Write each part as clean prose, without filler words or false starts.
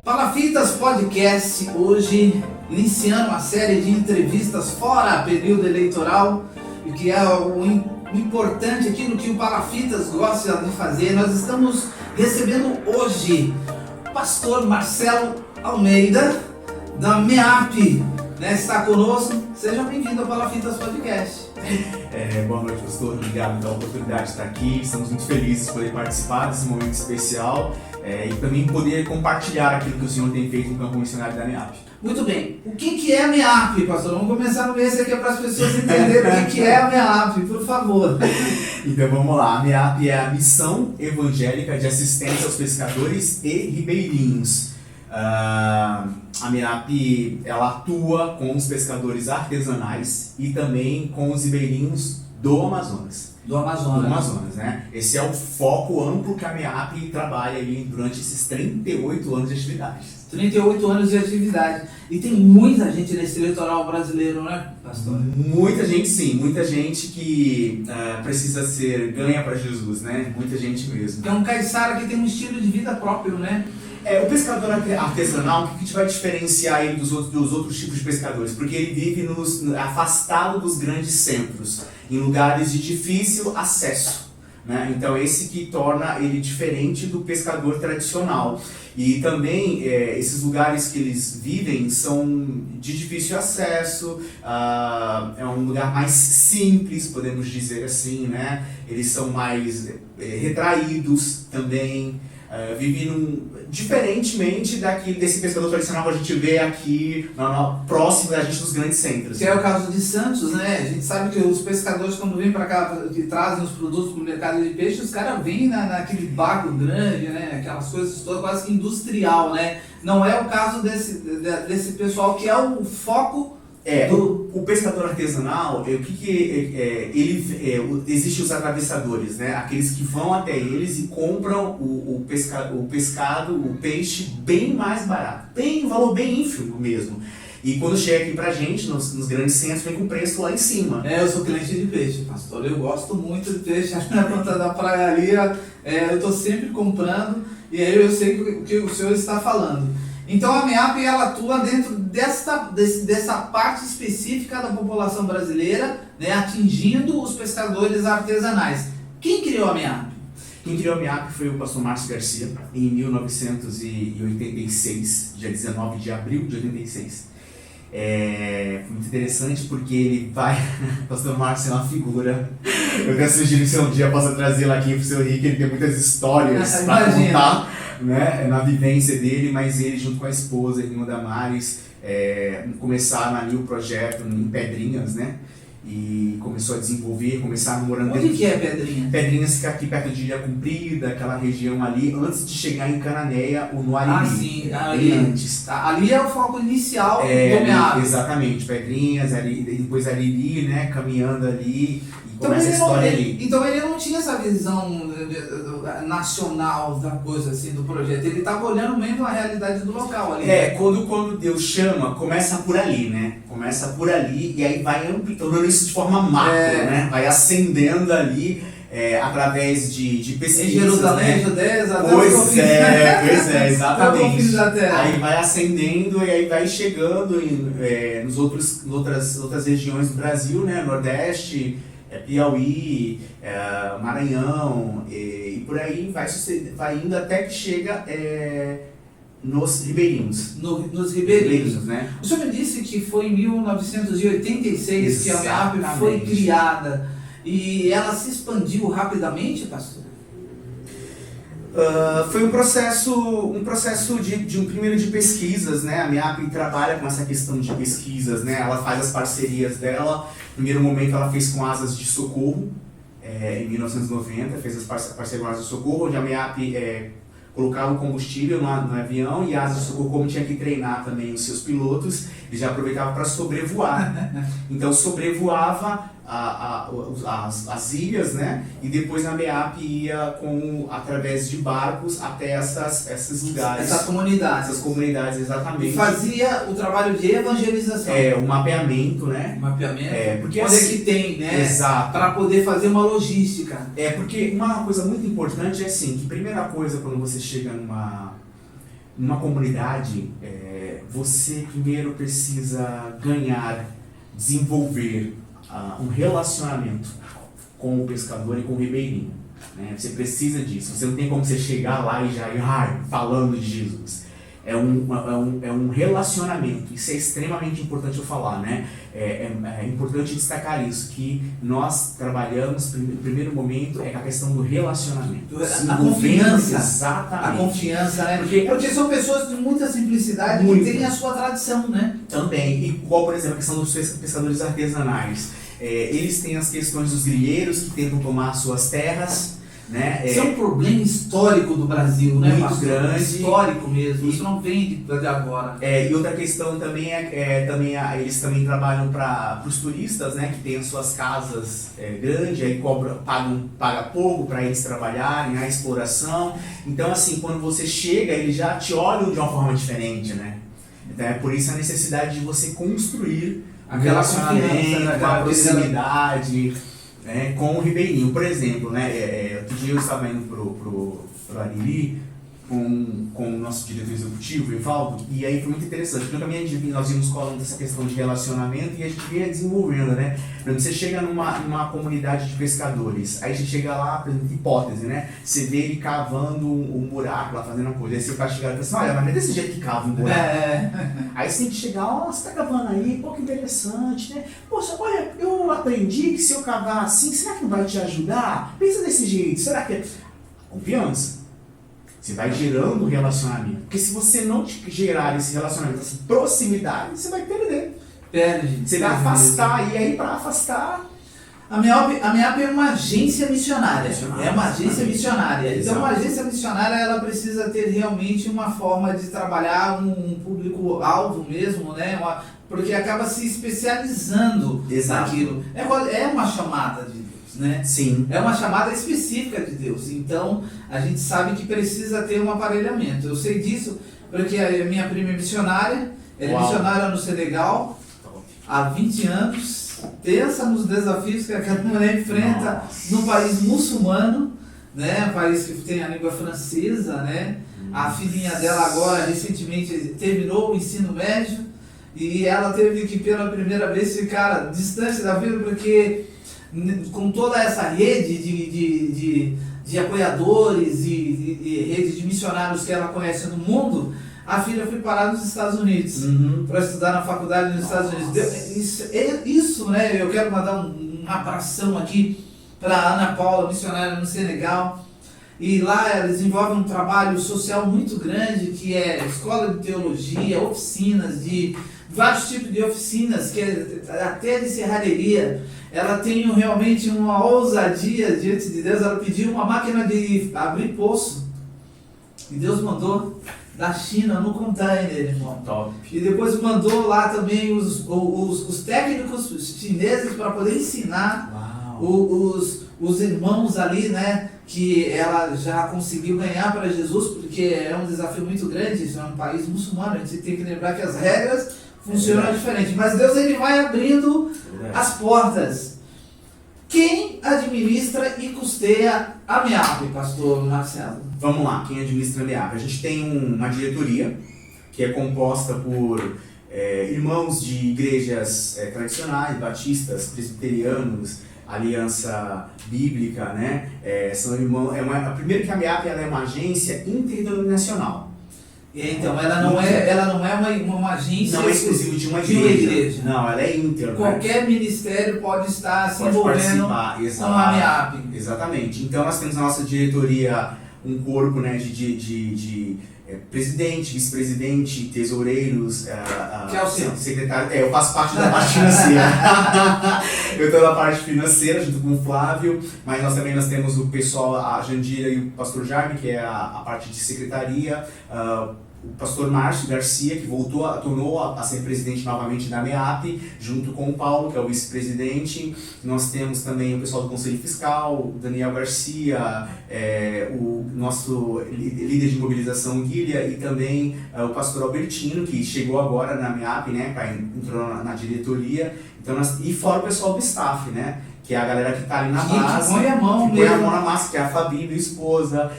Palafitas Podcast, hoje iniciando uma série de entrevistas fora período eleitoral, e que é o importante, aquilo que o Palafitas gosta de fazer. Nós estamos recebendo hoje o pastor Marcelo Almeida, da MEAP, né, está conosco. Seja bem-vindo ao Palafitas Podcast. Boa noite, pastor. Obrigado pela oportunidade de estar aqui. Estamos muito felizes de poder participar desse momento especial e também poder compartilhar aquilo que o Senhor tem feito no campo missionário da MEAP. Muito bem. O que é a MEAP, pastor? Vamos começar no esse aqui para as pessoas entenderem o que é a MEAP, por favor. Então vamos lá. A MEAP é a Missão Evangélica de Assistência aos Pescadores e Ribeirinhos. A MEAP, ela atua com os pescadores artesanais e também com os ribeirinhos do Amazonas. Do Amazonas, né? Esse é o foco amplo que a MEAP trabalha aí durante esses 38 anos de atividades. 38 anos de atividade. E tem muita gente nesse eleitoral brasileiro, né, pastor? Muita gente, sim. Muita gente que precisa ganha para Jesus, né? Muita gente mesmo. É um caiçara que tem um estilo de vida próprio, né? O pescador artesanal, o que te vai diferenciar ele dos outros tipos de pescadores? Porque ele vive afastado dos grandes centros, em lugares de difícil acesso, né? Então esse que torna ele diferente do pescador tradicional. E também esses lugares que eles vivem são de difícil acesso, é um lugar mais simples, podemos dizer assim, né? Eles são mais retraídos também. Vive diferentemente desse pescador tradicional que a gente vê aqui próximo da gente dos grandes centros. Que é o caso de Santos, né? A gente sabe que os pescadores, quando vêm para cá, que trazem os produtos para o mercado de peixe, os caras vêm naquele barco grande, né? Aquelas coisas todas, quase que industrial, né? Não é o caso desse pessoal, que é o foco. O pescador artesanal, existem os atravessadores, né? Aqueles que vão até eles e compram o pescado, o peixe bem mais barato, um valor bem ínfimo mesmo. E quando chega aqui pra gente, nos grandes centros, vem com preço lá em cima. Eu sou cliente de peixe, pastor. Eu gosto muito de peixe. Na ponta da praia ali, eu tô sempre comprando, e aí eu sei o que o senhor está falando. Então a MEAP, ela atua dentro dessa parte específica da população brasileira, né, atingindo os pescadores artesanais. Quem criou a MEAP? Quem criou a MEAP foi o pastor Márcio Garcia, em 1986, dia 19 de abril de 86. Foi muito interessante porque ele vai... O pastor Márcio é uma figura. Eu quero sugerir que você um dia possa trazê-lo aqui para o seu Rick, ele tem muitas histórias para contar, né, na vivência dele, mas ele junto com a esposa, a irmã Damares, começaram ali o projeto em Pedrinhas, né? E começou a desenvolver, começaram morando... Onde que é Pedrinhas? Pedrinhas fica aqui perto de Ilha Comprida, aquela região ali, antes de chegar em Cananéia ou no Ariri. Sim, ali antes. Ali é o foco inicial do MEAP. Exatamente, Pedrinhas, ali, depois Ariri, né, caminhando ali, e começa a história ali. Então ele não tinha essa visão nacional da coisa, assim, do projeto. Ele estava olhando mesmo a realidade do local ali. Quando Deus chama, começa por ali, né? Começa por ali e aí vai tornando isso de forma macro, né? Vai acendendo ali através de pesquisas, em Jerusalém, né? Judéia, Pois é, exatamente. Da aí vai acendendo e aí vai chegando nas outras regiões do Brasil, né? Nordeste, Piauí, Maranhão, e por aí vai indo até que chega nos ribeirinhos. Nos ribeirinhos, né? O senhor me disse que foi em 1986 que a MEAP foi criada, e ela se expandiu rapidamente, pastor? Foi um processo primeiro de pesquisas, né? A MEAP trabalha com essa questão de pesquisas, né? Ela faz as parcerias dela. No primeiro momento ela fez com Asas de Socorro, em 1990, fez as parcerias com Asas de Socorro, onde a MEAP colocava o combustível no avião, e a Asas de Socorro, como tinha que treinar também os seus pilotos, Ele já aproveitava para sobrevoar. Então sobrevoava as ilhas, né? E depois na MEAP ia através de barcos até esses lugares. Essas comunidades. Essas comunidades, exatamente. E fazia o trabalho de evangelização. O mapeamento, né? Mapeamento. Porque onde é que tem, né? Exato. Para poder fazer uma logística. Porque uma coisa muito importante é assim, que primeira coisa quando você chega numa comunidade, você primeiro precisa desenvolver um relacionamento com o pescador e com o ribeirinho, né? Você precisa disso. Você não tem como você chegar lá e já ir falando de Jesus. É um relacionamento. Isso é extremamente importante eu falar, né? É importante destacar isso, que nós trabalhamos, no primeiro momento, a questão do relacionamento. A confiança. Exatamente. A confiança, né? Porque são pessoas de muita simplicidade que têm a sua tradição, né? Também. Igual, por exemplo, a questão dos pescadores artesanais. Eles têm as questões dos grileiros que tentam tomar suas terras, né? Isso é um problema histórico do Brasil, né, muito pastor? grande. Histórico mesmo, isso não vem de agora. E outra questão também eles também trabalham para os turistas, né, que têm as suas casas grandes, aí paga pouco para eles trabalharem, a exploração. Então, assim, quando você chega, eles já te olham de uma forma diferente, né? Então, é por isso a necessidade de você construir aquela relacionamento, né, a proximidade com o ribeirinho. Por exemplo, né, outro dia eu estava indo pro Ariri com o nosso diretor executivo, Evaldo, e aí foi muito interessante, porque nós íamos falando dessa questão de relacionamento e a gente vinha desenvolvendo, né? Por exemplo, você chega numa comunidade de pescadores, aí você chega lá, por exemplo, hipótese, né? Você vê ele cavando um buraco lá, fazendo uma coisa, aí você vai chegar e fala assim, olha, mas não é desse jeito que cava um buraco. Aí você tem que chegar, você tá cavando aí, pô, que interessante, né? Poxa, olha, eu aprendi que se eu cavar assim, será que não vai te ajudar? Pensa desse jeito, será que é... Confiança. Você vai gerando relacionamento. Porque se você não gerar esse relacionamento, essa proximidade, você vai perder. Perde. Você vai afastar, e aí para afastar... A MEAP é uma agência missionária. É uma agência missionária. Então, uma agência missionária, ela precisa ter realmente uma forma de trabalhar um público-alvo mesmo, né? Porque acaba se especializando naquilo. É uma chamada de Deus, né? Sim. É uma chamada específica de Deus. Então, a gente sabe que precisa ter um aparelhamento. Eu sei disso porque a minha prima é missionária. Ela é missionária no Senegal há 20 anos. Pensa nos desafios que aquela mulher enfrenta no país muçulmano, né? Um país que tem a língua francesa, né? A filhinha dela agora, recentemente, terminou o ensino médio e ela teve que, pela primeira vez, ficar distante da vida, porque com toda essa rede de apoiadores e rede de missionários que ela conhece no mundo, a filha foi parar nos Estados Unidos para estudar na faculdade nos Estados Unidos. Isso, né? Eu quero mandar um abração aqui para a Ana Paula, missionária no Senegal. E lá ela desenvolve um trabalho social muito grande, que é escola de teologia, oficinas, de vários tipos de oficinas, que até de serralheria. Ela tem realmente uma ousadia diante de Deus. Ela pediu uma máquina de abrir poço. E Deus mandou da China no container, irmão. Top. E depois mandou lá também os técnicos chineses para poder ensinar os irmãos ali, né? Que ela já conseguiu ganhar para Jesus, porque é um desafio muito grande. Isso é um país muçulmano, a gente tem que lembrar que as regras funcionam diferente. Mas Deus, ele vai abrindo as portas. Quem administra e custeia a MEAP, pastor Marcelo? Vamos lá, quem administra a MEAP? A gente tem uma diretoria que é composta por irmãos de igrejas tradicionais, batistas, presbiterianos, Aliança Bíblica, né? São irmãos. Primeiro que a MEAP ela é uma agência interdenominacional. Então, ela não é uma agência... Não é exclusiva de uma igreja. Não, ela é inter. Qualquer ministério pode estar se envolvendo com a MEAP. Exatamente. Então, nós temos na nossa diretoria um corpo, né, de presidente, vice-presidente, tesoureiros, que é o seu? Secretário. Eu faço parte da parte financeira. Eu estou na parte financeira junto com o Flávio, mas nós temos o pessoal, a Jandira e o pastor Jaime, que é a parte de secretaria, o pastor Márcio Garcia, que tornou a ser presidente novamente da MEAP, junto com o Paulo, que é o vice-presidente. Nós temos também o pessoal do Conselho Fiscal, o Daniel Garcia, o nosso líder de mobilização, Guilha, e também o pastor Albertino, que chegou agora na MEAP, né, entrou na diretoria. Então, e fora o pessoal do staff, né? Que é a galera que tá ali na base, põe a mão na massa, que é a Fabi, a esposa,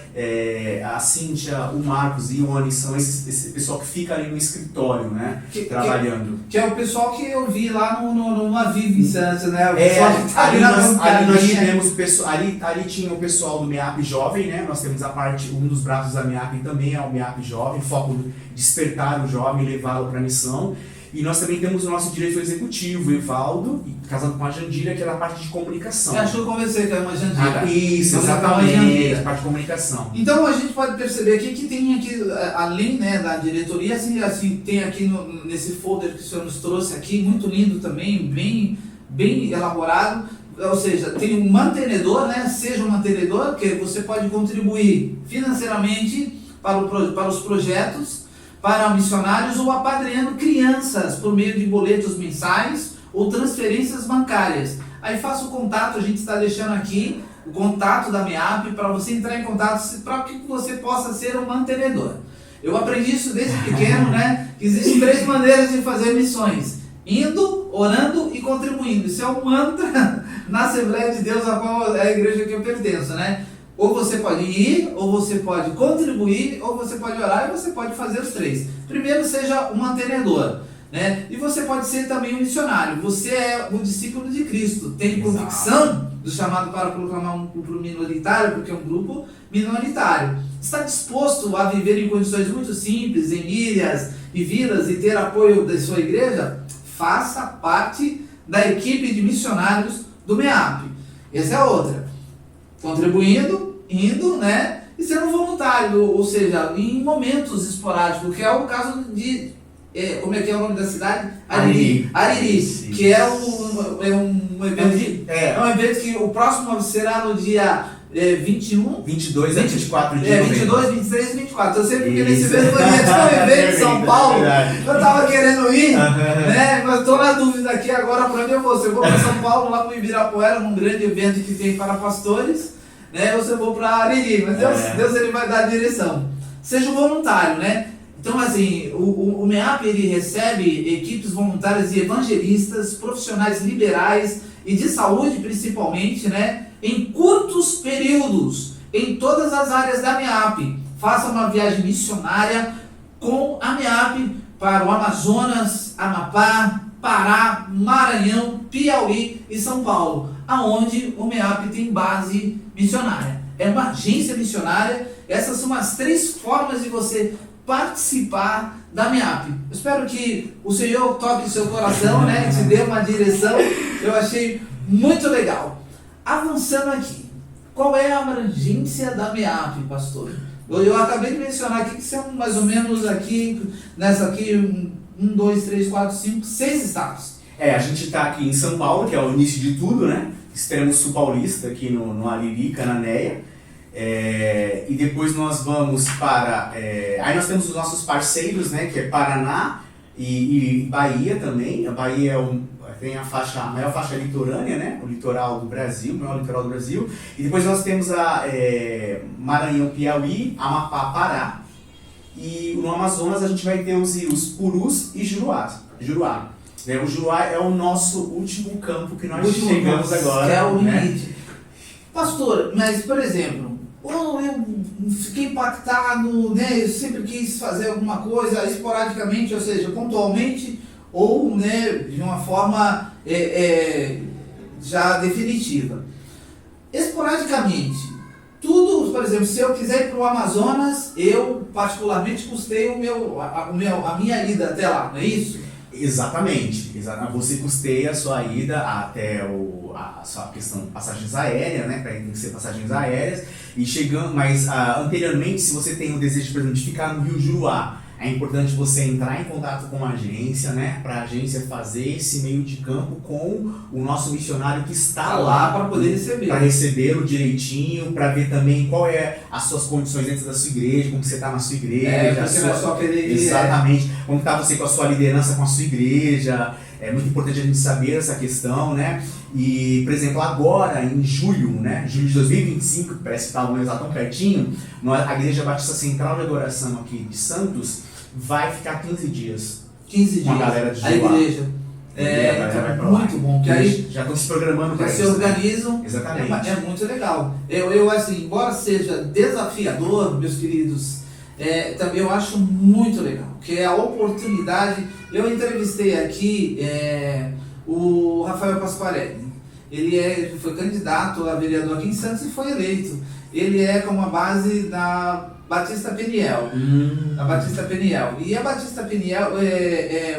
a Cíntia, o Marcos e o Ione, são esse pessoal que fica ali no escritório, né, trabalhando. Que é o pessoal que eu vi lá no Aviv em Santos, né? O Ali nós tivemos, ali tinha o pessoal do MEAP Jovem, né, nós temos um dos braços da MEAP também é o MEAP Jovem, foco de despertar o jovem e levá-lo para a missão. E nós também temos o nosso diretor executivo, o Evaldo, casado com a Jandira, que é da parte de comunicação. Eu acho que eu conversei com a Jandira. Isso, exatamente, a parte de comunicação. Então a gente pode perceber aqui que tem aqui, além, né, da diretoria, assim tem aqui nesse folder que o senhor nos trouxe aqui, muito lindo também, bem elaborado. Ou seja, tem um mantenedor, né? Seja um mantenedor, que você pode contribuir financeiramente para os projetos, para missionários ou apadrinhando crianças por meio de boletos mensais ou transferências bancárias. Aí faça o contato, a gente está deixando aqui o contato da MEAP para você entrar em contato para que você possa ser um mantenedor. Eu aprendi isso desde pequeno, né? Que existem 3 maneiras de fazer missões: indo, orando e contribuindo. Isso é um mantra na Assembleia de Deus, a qual é a igreja que eu pertenço, né? Ou você pode ir, ou você pode contribuir, ou você pode orar, e você pode fazer os 3. Primeiro, seja um mantenedor, né? E você pode ser também um missionário. Você é um discípulo de Cristo, tem convicção do chamado para proclamar um grupo minoritário, porque é um grupo minoritário. Está disposto a viver em condições muito simples, em ilhas e vilas, e ter apoio da sua igreja? Faça parte da equipe de missionários do MEAP. Essa é a outra. Contribuindo, indo, né, e sendo voluntário, ou seja, em momentos esporádicos, que é o caso de, como é que é o nome da cidade? Ariri, que é um evento, é um evento que o próximo será no dia 21, 22 a 24 de novembro. 22, 23 e 24. Eu sei porque nesse mesmo dia tem um evento em São Paulo, eu tava querendo ir, né, mas estou na dúvida aqui agora para onde eu vou. Se eu vou para São Paulo, lá para o Ibirapuera, num grande evento que tem para pastores, né, ou se eu vou para Ariri, mas Deus ele vai dar a direção. Seja um voluntário, né? Então, assim, o MEAP ele recebe equipes voluntárias e evangelistas, profissionais liberais e de saúde principalmente, né, em curtos períodos, em todas as áreas da MEAP. Faça uma viagem missionária com a MEAP para o Amazonas, Amapá, Pará, Maranhão, Piauí e São Paulo, aonde o MEAP tem base missionária. É uma agência missionária. Essas são as 3 formas de você participar da MEAP. Eu espero que o Senhor toque seu coração, né, te dê uma direção. Eu achei muito legal. Avançando aqui, qual é a abrangência da MEAP, pastor? Eu acabei de mencionar aqui que são mais ou menos aqui, nessa aqui, 1, 2, 3, 4, 5, 6 estados. A gente está aqui em São Paulo, que é o início de tudo, né? Extremo sul paulista, aqui no Ariri, Cananéia. E depois nós vamos para... aí nós temos os nossos parceiros, né? Que é Paraná e Bahia também. A Bahia tem a maior faixa litorânea, né? O litoral do Brasil, o maior litoral do Brasil. E depois nós temos a Maranhão, Piauí, Amapá, Pará. E no Amazonas a gente vai ter os Purus e Juruá. O Juruá é o nosso último campo que nós chegamos agora. Que é o né? limite. Pastor, mas por exemplo, eu fiquei impactado, né? Eu sempre quis fazer alguma coisa esporadicamente, ou seja, pontualmente, ou, né, de uma forma já definitiva. Esporadicamente, tudo, por exemplo, se eu quiser ir para o Amazonas, eu particularmente custeio a minha ida até lá, não é isso? Exatamente. Você custeia a sua ida até a sua questão de passagens aéreas, né? Tem que ser passagens aéreas. E chegando, mas anteriormente, se você tem o desejo, por exemplo, de ficar no Rio Juruá, é importante você entrar em contato com a agência, né? Para a agência fazer esse meio de campo com o nosso missionário que está lá para poder receber. Para recebê-lo direitinho, para ver também qual é as suas condições dentro da sua igreja, como você está na sua igreja. Porque não é só pedir. Exatamente. Como está você com a sua liderança, com a sua igreja. É muito importante a gente saber essa questão, né? E, por exemplo, agora, em julho, né? Julho de 2025, parece que está o mês lá tão pertinho, a Igreja Batista Central de Adoração aqui de Santos vai ficar 15 dias. 15 dias. Com a galera de a igreja. Muito bom. Porque aí já estão se programando para isso. Se organizam. Exatamente. É muito legal. Eu, assim, embora seja desafiador, meus queridos, também eu acho muito legal. Que é a oportunidade. Eu entrevistei aqui o Rafael Pasquarelli. Ele foi candidato a vereador aqui em Santos e foi eleito. Ele é com a base da Batista Peniel. A Batista Peniel. E a Batista Peniel,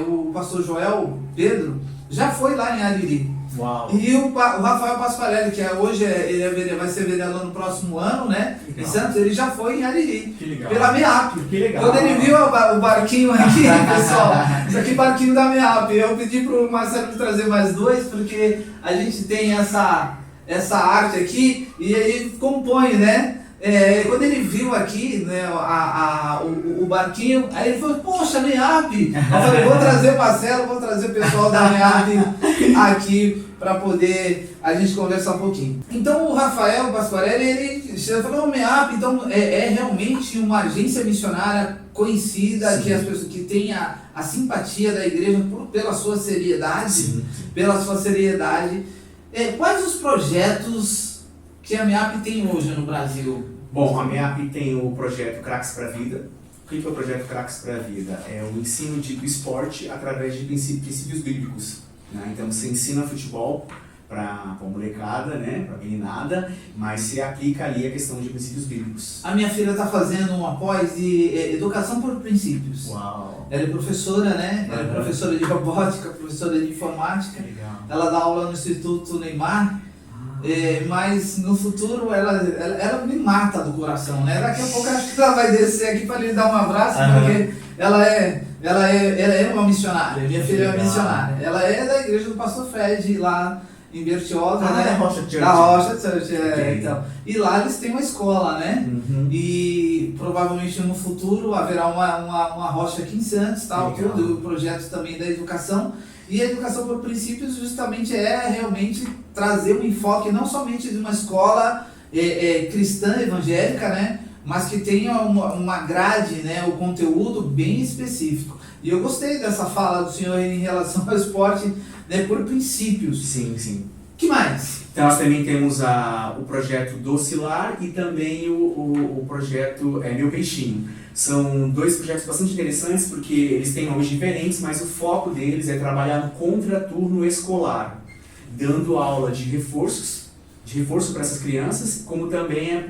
o pastor Joel Pedro, já foi lá em Ariri. Uau. E o Rafael Pasquarelli, que hoje ele vai ser vereador no próximo ano, né? Em Santos, ele já foi em Ariri. Que legal. Pela MEAP. Que legal. Quando ele viu o barquinho aqui, pessoal, isso aqui é barquinho da MEAP. Eu pedi pro Marcelo trazer mais 2, porque a gente tem essa arte aqui e ele compõe, né? Quando ele viu aqui, né, o barquinho, aí ele falou, poxa, MEAP! Eu falei, vou trazer o Marcelo, vou trazer o pessoal da MEAP aqui para poder a gente conversar um pouquinho. Então o Rafael Pasquarelli, ele falou, MEAP, então é realmente uma agência missionária conhecida, sim, que as pessoas que têm a simpatia da igreja pela sua seriedade, sim, pela sua seriedade. Quais os projetos que a MEAP tem hoje no Brasil? Bom, a MEAP tem o projeto Craques para a Vida. O que é o projeto Craques para a Vida? É o ensino do esporte através de princípios bíblicos. Né? Então você ensina futebol para a molecada, né? Para a meninada, mas se aplica ali a questão de princípios bíblicos. A minha filha está fazendo um pós de educação por princípios. Uau! Ela é professora, né? Ela é professora de robótica, professora de informática. Legal. Ela dá aula no Instituto Neymar. Mas no futuro ela me mata do coração, né? Daqui a pouco eu acho que ela vai descer aqui para lhe dar um abraço, porque ela é uma missionária, minha filha é uma missionária. Ela é da igreja do pastor Fred, lá em Bertioga, né? Da Rocha Church. Da Rocha Church, então. E lá eles têm uma escola, né? Uhum. E provavelmente no futuro haverá uma rocha aqui em Santos, tal, tudo, o projeto também da educação. E a educação por princípios justamente realmente trazer um enfoque não somente de uma escola cristã, evangélica, né? Mas que tenha uma grade, né? O conteúdo bem específico. E eu gostei dessa fala do senhor em relação ao esporte, né? Por princípios. Sim, sim. Que mais? Então nós também temos o projeto Docilar e também o projeto Meu Peixinho. São 2 projetos bastante interessantes porque eles têm nomes diferentes, mas o foco deles é trabalhar no contraturno escolar, dando aula de reforço para essas crianças, como também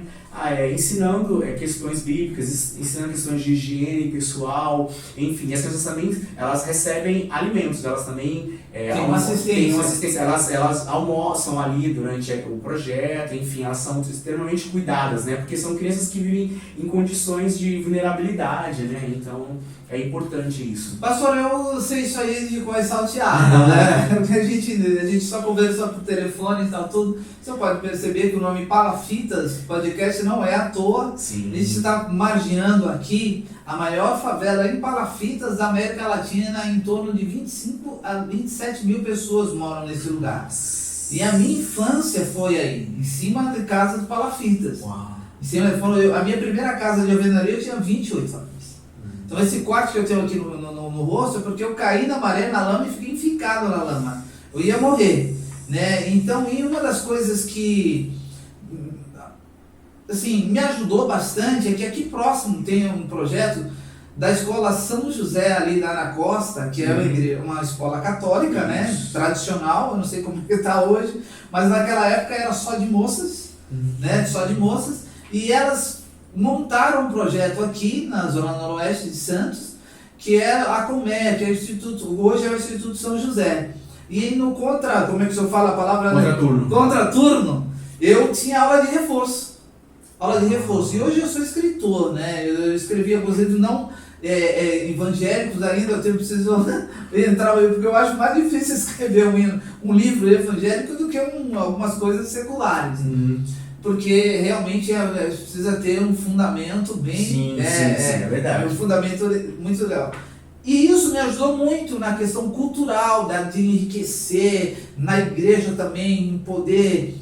ensinando questões bíblicas, ensinando questões de higiene pessoal, enfim, as crianças também elas recebem alimentos, elas também tem uma assistência, elas almoçam ali durante o projeto, enfim, elas são extremamente cuidadas, né? Porque são crianças que vivem em condições de vulnerabilidade, né? Então é importante isso. Pastor, eu sei isso aí de coisa salteada, né? A gente só conversa por telefone e tal, tudo. Você pode perceber que o nome Palafitas Podcast não é à toa. Sim. A gente está margeando aqui a maior favela em palafitas da América Latina, em torno de 25 a 27 mil pessoas moram nesse lugar. E a minha infância foi aí, em cima de casa de palafitas. Uau. A minha primeira casa de alvenaria eu tinha 28 anos. Então esse corte que eu tenho aqui no rosto é porque eu caí na maré, na lama e fiquei enficado na lama. Eu ia morrer, né? Então, e uma das coisas que assim, me ajudou bastante é que aqui próximo tem um projeto da escola São José ali na Costa, que é uma escola católica, né? Tradicional, eu não sei como que está hoje, mas naquela época era só de moças, né? Só de moças, e elas montaram um projeto aqui na zona noroeste de Santos, que é a Comé, que é o Instituto, hoje é o Instituto São José. E no como é que o senhor fala a palavra? Contraturno. Contraturno, eu tinha aula de reforço. E hoje eu sou escritor, né? Eu escrevi alguns livros, não evangélicos ainda, eu preciso entrar, porque eu acho mais difícil escrever um livro evangélico do que algumas coisas seculares. Porque realmente precisa ter um fundamento bem... Sim, é verdade. Um fundamento muito legal. E isso me ajudou muito na questão cultural, de enriquecer, na igreja também, em poder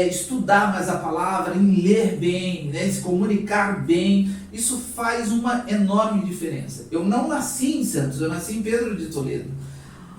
estudar mais a palavra, em ler bem, né, se comunicar bem. Isso faz uma enorme diferença. Eu não nasci em Santos, eu nasci em Pedro de Toledo.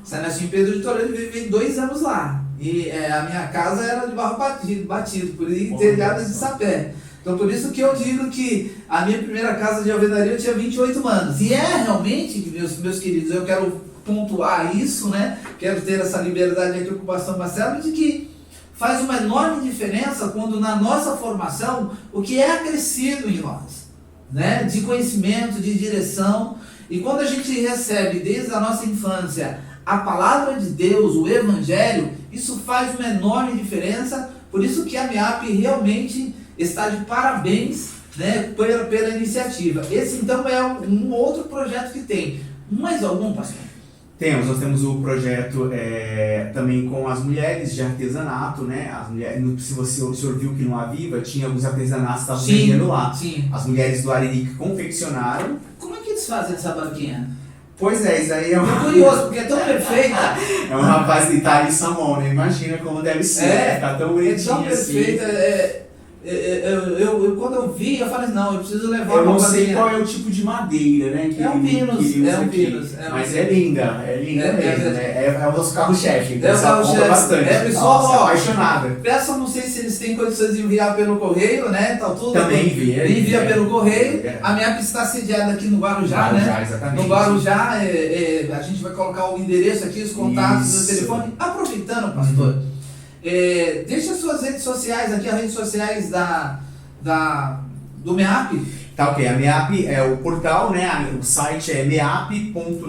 Eu nasci em Pedro de Toledo e vivi 2 anos lá. E a minha casa era de barro batido, por aí telhada de sapé. Então por isso que eu digo que a minha primeira casa de alvenaria eu tinha 28 anos. E realmente, meus queridos, eu quero pontuar isso, né? Quero ter essa liberdade aqui com o pastor Marcelo, de que faz uma enorme diferença quando na nossa formação o que é acrescido em nós, né? De conhecimento, de direção. E quando a gente recebe desde a nossa infância a palavra de Deus, o Evangelho, isso faz uma enorme diferença. Por isso que a MEAP realmente está de parabéns, né, pela iniciativa. Esse então é um outro projeto que tem. Mais algum, pastor? Nós temos o projeto também com as mulheres de artesanato, né? As mulheres, se o senhor viu que no Aviva tinha alguns artesanatos que estavam vendendo lá. Sim. As mulheres do Ariri confeccionaram. Como é que eles fazem essa barquinha? Pois é, isso aí é Tô curioso, porque é tão perfeita. É um rapaz de Itália e Samon, né? Imagina como deve ser, ficar tão bonitinho assim. É tão perfeita, quando eu vi, eu falei, não, eu preciso levar eu uma não sei barquinha. qual é o tipo de madeira, né? Que é um pinus, mas é linda mesmo, né? É o nosso carro-chefe, então é o carro-chefe. Bastante. Pessoal, apaixonada. Peço, não sei se eles têm condições de enviar pelo correio, né? Tá tudo. Também envia pelo correio. A minha app está sediada aqui no Guarujá, né? Exatamente. No Guarujá, a gente vai colocar o endereço aqui, os contatos do telefone. Aproveitando, pastor, deixa suas redes sociais aqui, as redes sociais do MEAP. Tá, ok. A MEAP é o portal, né? O site é meap.net.br.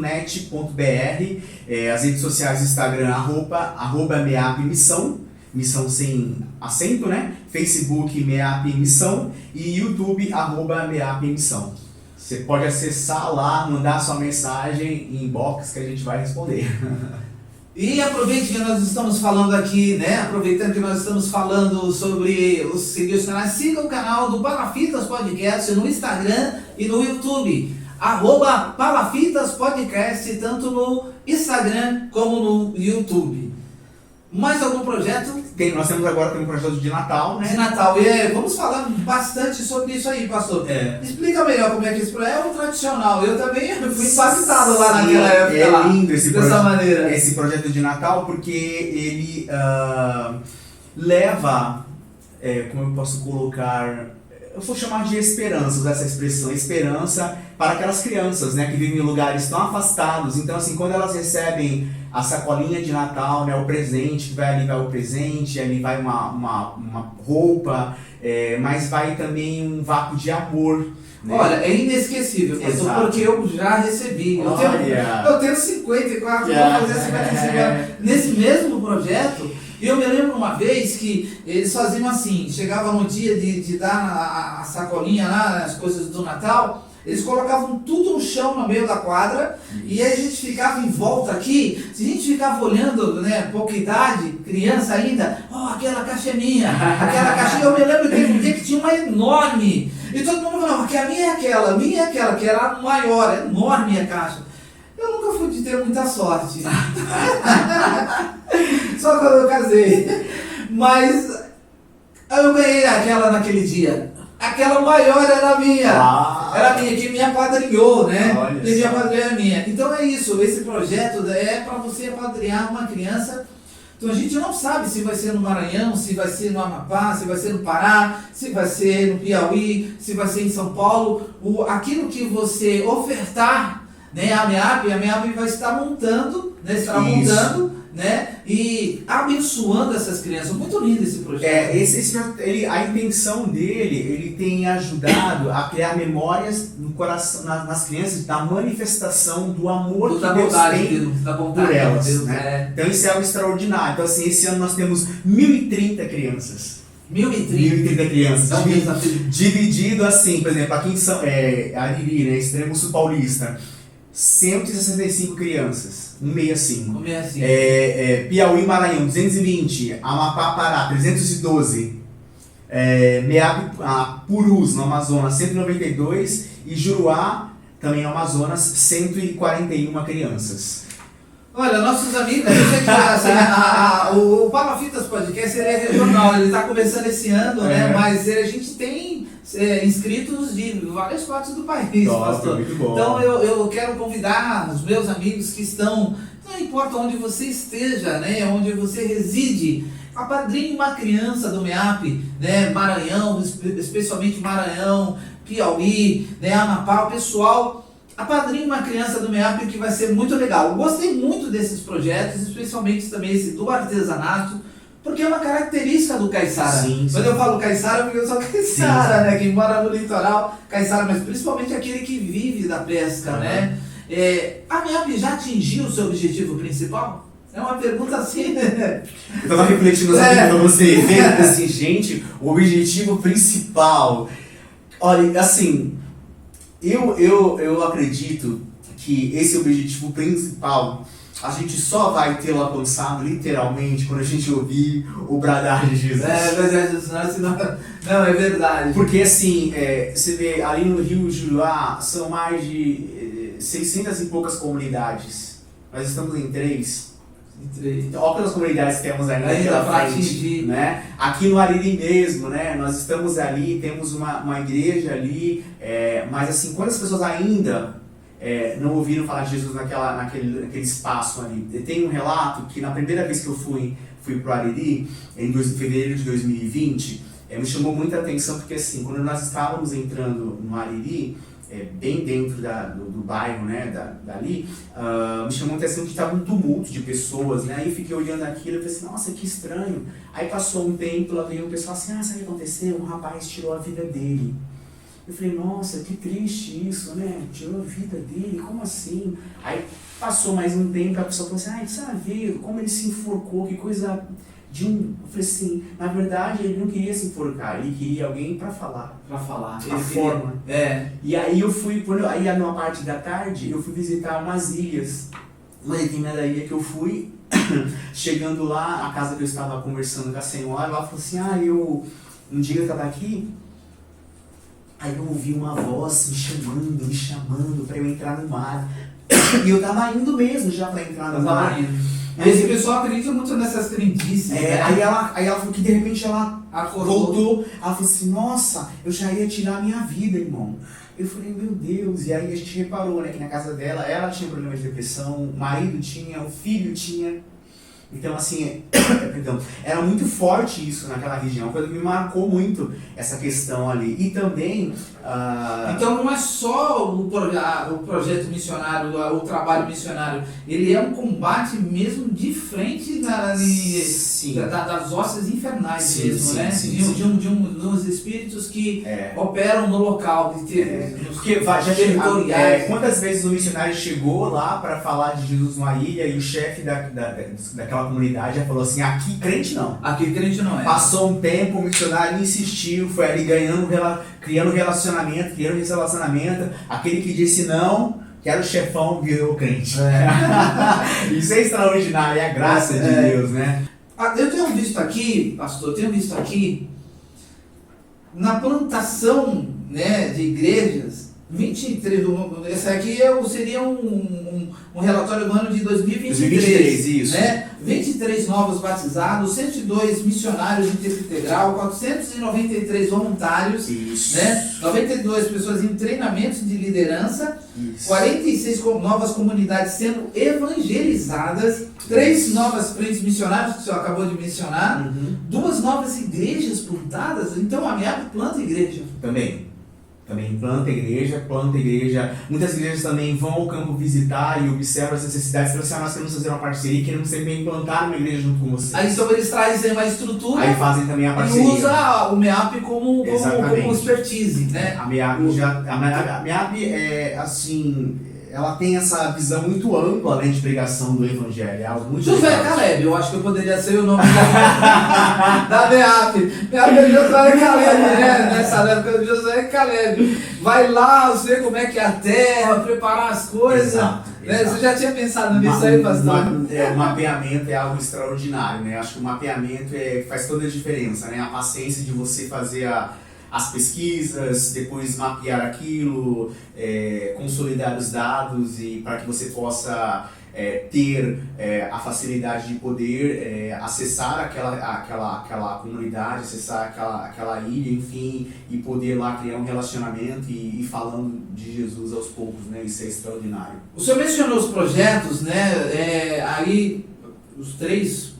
As redes sociais, Instagram, arroba MEAP Missão. Missão sem acento, né? Facebook, MEAP Missão. E YouTube, arroba MEAP Missão. Você pode acessar lá, mandar sua mensagem em inbox que a gente vai responder. E aproveite que nós estamos falando aqui, né? Aproveitando que nós estamos falando sobre seguir os canais, siga o canal do Palafitas Podcast no Instagram e no YouTube. @Palafitas Podcast, tanto no Instagram como no YouTube. Mais algum projeto? Nós temos agora um projeto de Natal, né? De Natal. Vamos falar bastante sobre isso aí, pastor. Explica melhor como é que esse projeto é o tradicional. Eu também fui impactado lá naquela época. É lindo esse dessa maneira. Esse projeto de Natal, porque ele leva, como eu posso colocar, eu vou chamar de esperança, usar essa expressão, esperança para aquelas crianças, né, que vivem em lugares tão afastados. Então, assim, quando elas recebem a sacolinha de Natal, né, o presente, que vai ali vai o presente, ali vai uma roupa, mas vai também um vácuo de amor. Né? Olha, é inesquecível, pastor, porque eu já recebi. Eu tenho 54, vou fazer 55 anos. Nesse mesmo projeto, eu me lembro uma vez que eles faziam assim, chegava no dia de dar a sacolinha lá, as coisas do Natal, eles colocavam tudo no chão, no meio da quadra, e aí a gente ficava em volta aqui. Se a gente ficava olhando, né, pouca idade, criança ainda, aquela caixa é minha, aquela caixinha. Eu me lembro que teve um dia que tinha uma enorme, e todo mundo falava que a minha é aquela, que era a maior, enorme a caixa. Eu nunca fui de ter muita sorte, só quando eu casei, mas eu ganhei aquela naquele dia. Aquela maior era minha, era minha, que me apadrinhou, né? Que me apadrinhou era minha. Então é isso, esse projeto é para você apadrinhar uma criança. Então a gente não sabe se vai ser no Maranhão, se vai ser no Amapá, se vai ser no Pará, se vai ser no Piauí, se vai ser em São Paulo. Aquilo que você ofertar, né, a MEAP vai estar montando, né? Estará montando, né? E abençoando essas crianças. Muito lindo esse projeto. A intenção dele, ele tem ajudado a criar memórias no coração, nas crianças, da manifestação do amor que Deus tem por elas. Né? Então isso é algo extraordinário. Então assim, esse ano nós temos 1.030 crianças 1.030 crianças. Dá um desafio. Dividido assim, por exemplo, aqui em Ariri, né, extremo sul paulista, 165 crianças, 165. 165. Piauí, Maranhão, 220. Amapá, Pará, 312. Purus, no Amazonas, 192. E Juruá, também no Amazonas, 141 crianças. Olha, nossos amigos, eu sei que assim, o Palafitas Podcast ele é regional, ele está começando esse ano, né? Mas a gente tem inscritos de várias partes do país, pastor. Muito bom. Então eu quero convidar os meus amigos que estão, não importa onde você esteja, né? Onde você reside, apadrinhe uma criança do MEAP, né? Maranhão, especialmente Maranhão, Piauí, né? Amapá, o pessoal. Apadrinhe uma criança do MEAP que vai ser muito legal. Eu gostei muito desses projetos, especialmente também esse do artesanato, porque é uma característica do caiçara. Quando eu falo caiçara, porque eu sou caiçara, né? Quem mora no litoral, caiçara, mas principalmente aquele que vive da pesca, né? A MEAP já atingiu o seu objetivo principal? É uma pergunta assim, né? Eu tava refletindo pra você ver, assim, gente, o objetivo principal. Olha, assim, eu acredito que esse objetivo principal a gente só vai tê-lo alcançado literalmente quando a gente ouvir o bradar de Jesus. Não, é verdade. Porque assim, você vê ali no Rio Juruá são mais de 600 e poucas comunidades. Nós estamos em 3. Olha quantas comunidades temos ainda para atingir, né? Aqui no Ariri mesmo, né? Nós estamos ali, temos uma igreja ali, mas assim, quantas pessoas ainda não ouviram falar de Jesus naquele espaço ali? Tem um relato que na primeira vez que eu fui para o Ariri, em fevereiro de 2020, me chamou muita atenção porque assim, quando nós estávamos entrando no Ariri, bem dentro do bairro, né, dali, me chamou muita atenção que estava um tumulto de pessoas, né, aí eu fiquei olhando aquilo e falei assim, nossa, que estranho. Aí passou um tempo, lá veio um pessoal assim, sabe o que aconteceu? Um rapaz tirou a vida dele. Eu falei, nossa, que triste isso, né, tirou a vida dele, como assim? Aí passou mais um tempo, a pessoa falou assim, precisa ver como ele se enforcou, que coisa... Eu falei assim, na verdade ele não queria se enforcar, ele queria alguém para falar. Para falar. A forma. E aí eu fui, aí numa parte da tarde, eu fui visitar umas ilhas. Uma determinada ilha que eu fui, chegando lá, a casa que eu estava conversando com a senhora, ela falou assim, um dia eu estava aqui, aí eu ouvi uma voz me chamando para eu entrar no mar. E eu estava indo mesmo já para entrar no mar. Esse pessoal acredita muito nessas crendices. Né? Aí ela falou que de repente ela voltou. Ela falou assim, nossa, eu já ia tirar a minha vida, irmão. Eu falei, meu Deus. E aí a gente reparou, né, que na casa dela, ela tinha problema de depressão, o marido tinha, o filho tinha. Então, assim, perdão, era muito forte isso naquela região, coisa que me marcou muito essa questão ali. E também... Então não é só o projeto missionário, o trabalho missionário, ele é um combate mesmo de frente das hostes infernais mesmo, né? De uns espíritos que operam no local, territoriais. Quantas vezes o missionário chegou lá para falar de Jesus numa ilha e o chefe daquela comunidade já falou assim, aqui crente não. Aqui crente não é. Passou um tempo, o missionário insistiu, foi ali criando relacionamento, aquele que disse não, que era o chefão, virou crente. Isso é extraordinário, é a graça de Deus, né? Eu tenho visto aqui, pastor, na plantação, né, de igrejas, 23, esse aqui seria um relatório do ano de 2023, isso. Né? 23 novos batizados, 102 missionários em tempo integral, 493 voluntários, né? 92 pessoas em treinamentos de liderança, 46 novas comunidades sendo evangelizadas, 3 novas frentes missionárias, que o senhor acabou de mencionar, 2 novas igrejas plantadas. Então a MEAP planta igreja. Também planta igreja. Muitas igrejas também vão ao campo visitar e observam as necessidades. Nós queremos fazer uma parceria, queremos também implantar uma igreja junto com vocês. Aí então eles trazem uma estrutura. Aí fazem também a parceria. E usa o MEAP como expertise, né? A MEAP é assim, ela tem essa visão muito ampla, né, de pregação do evangelho. É algo muito Josué legal. Caleb, eu acho que eu poderia ser o nome da MEAP. MEAP é Josué Caleb, né? Nessa época, Josué Caleb. Vai lá, ver como é que é a terra, preparar as coisas. Exato, Né? exato. Você já tinha pensado nisso aí, pastor? O mapeamento é algo extraordinário, né? Acho que o mapeamento faz toda a diferença, né? A paciência de você fazer as pesquisas, depois mapear aquilo, consolidar os dados e para que você possa ter a facilidade de poder acessar aquela comunidade, acessar aquela ilha, enfim, e poder lá criar um relacionamento e ir falando de Jesus aos poucos, né? Isso é extraordinário. O senhor mencionou os projetos, né? Aí, os três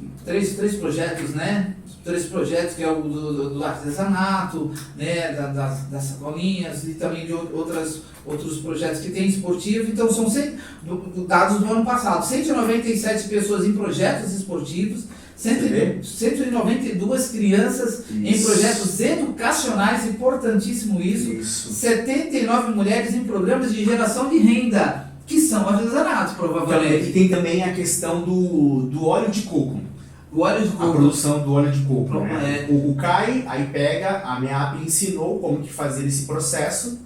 projetos, né? Três projetos, que é o do artesanato, né, das sacolinhas e também de outros projetos que tem esportivo. Então são dados do ano passado, 197 pessoas em projetos esportivos, 192 crianças em projetos educacionais, importantíssimo isso. 79 mulheres em programas de geração de renda, que são artesanatos, provavelmente. E tem também a questão do óleo de coco. O óleo de coco. A produção do óleo de coco, né? É. O Kai, aí pega, a MEAP ensinou como que fazer esse processo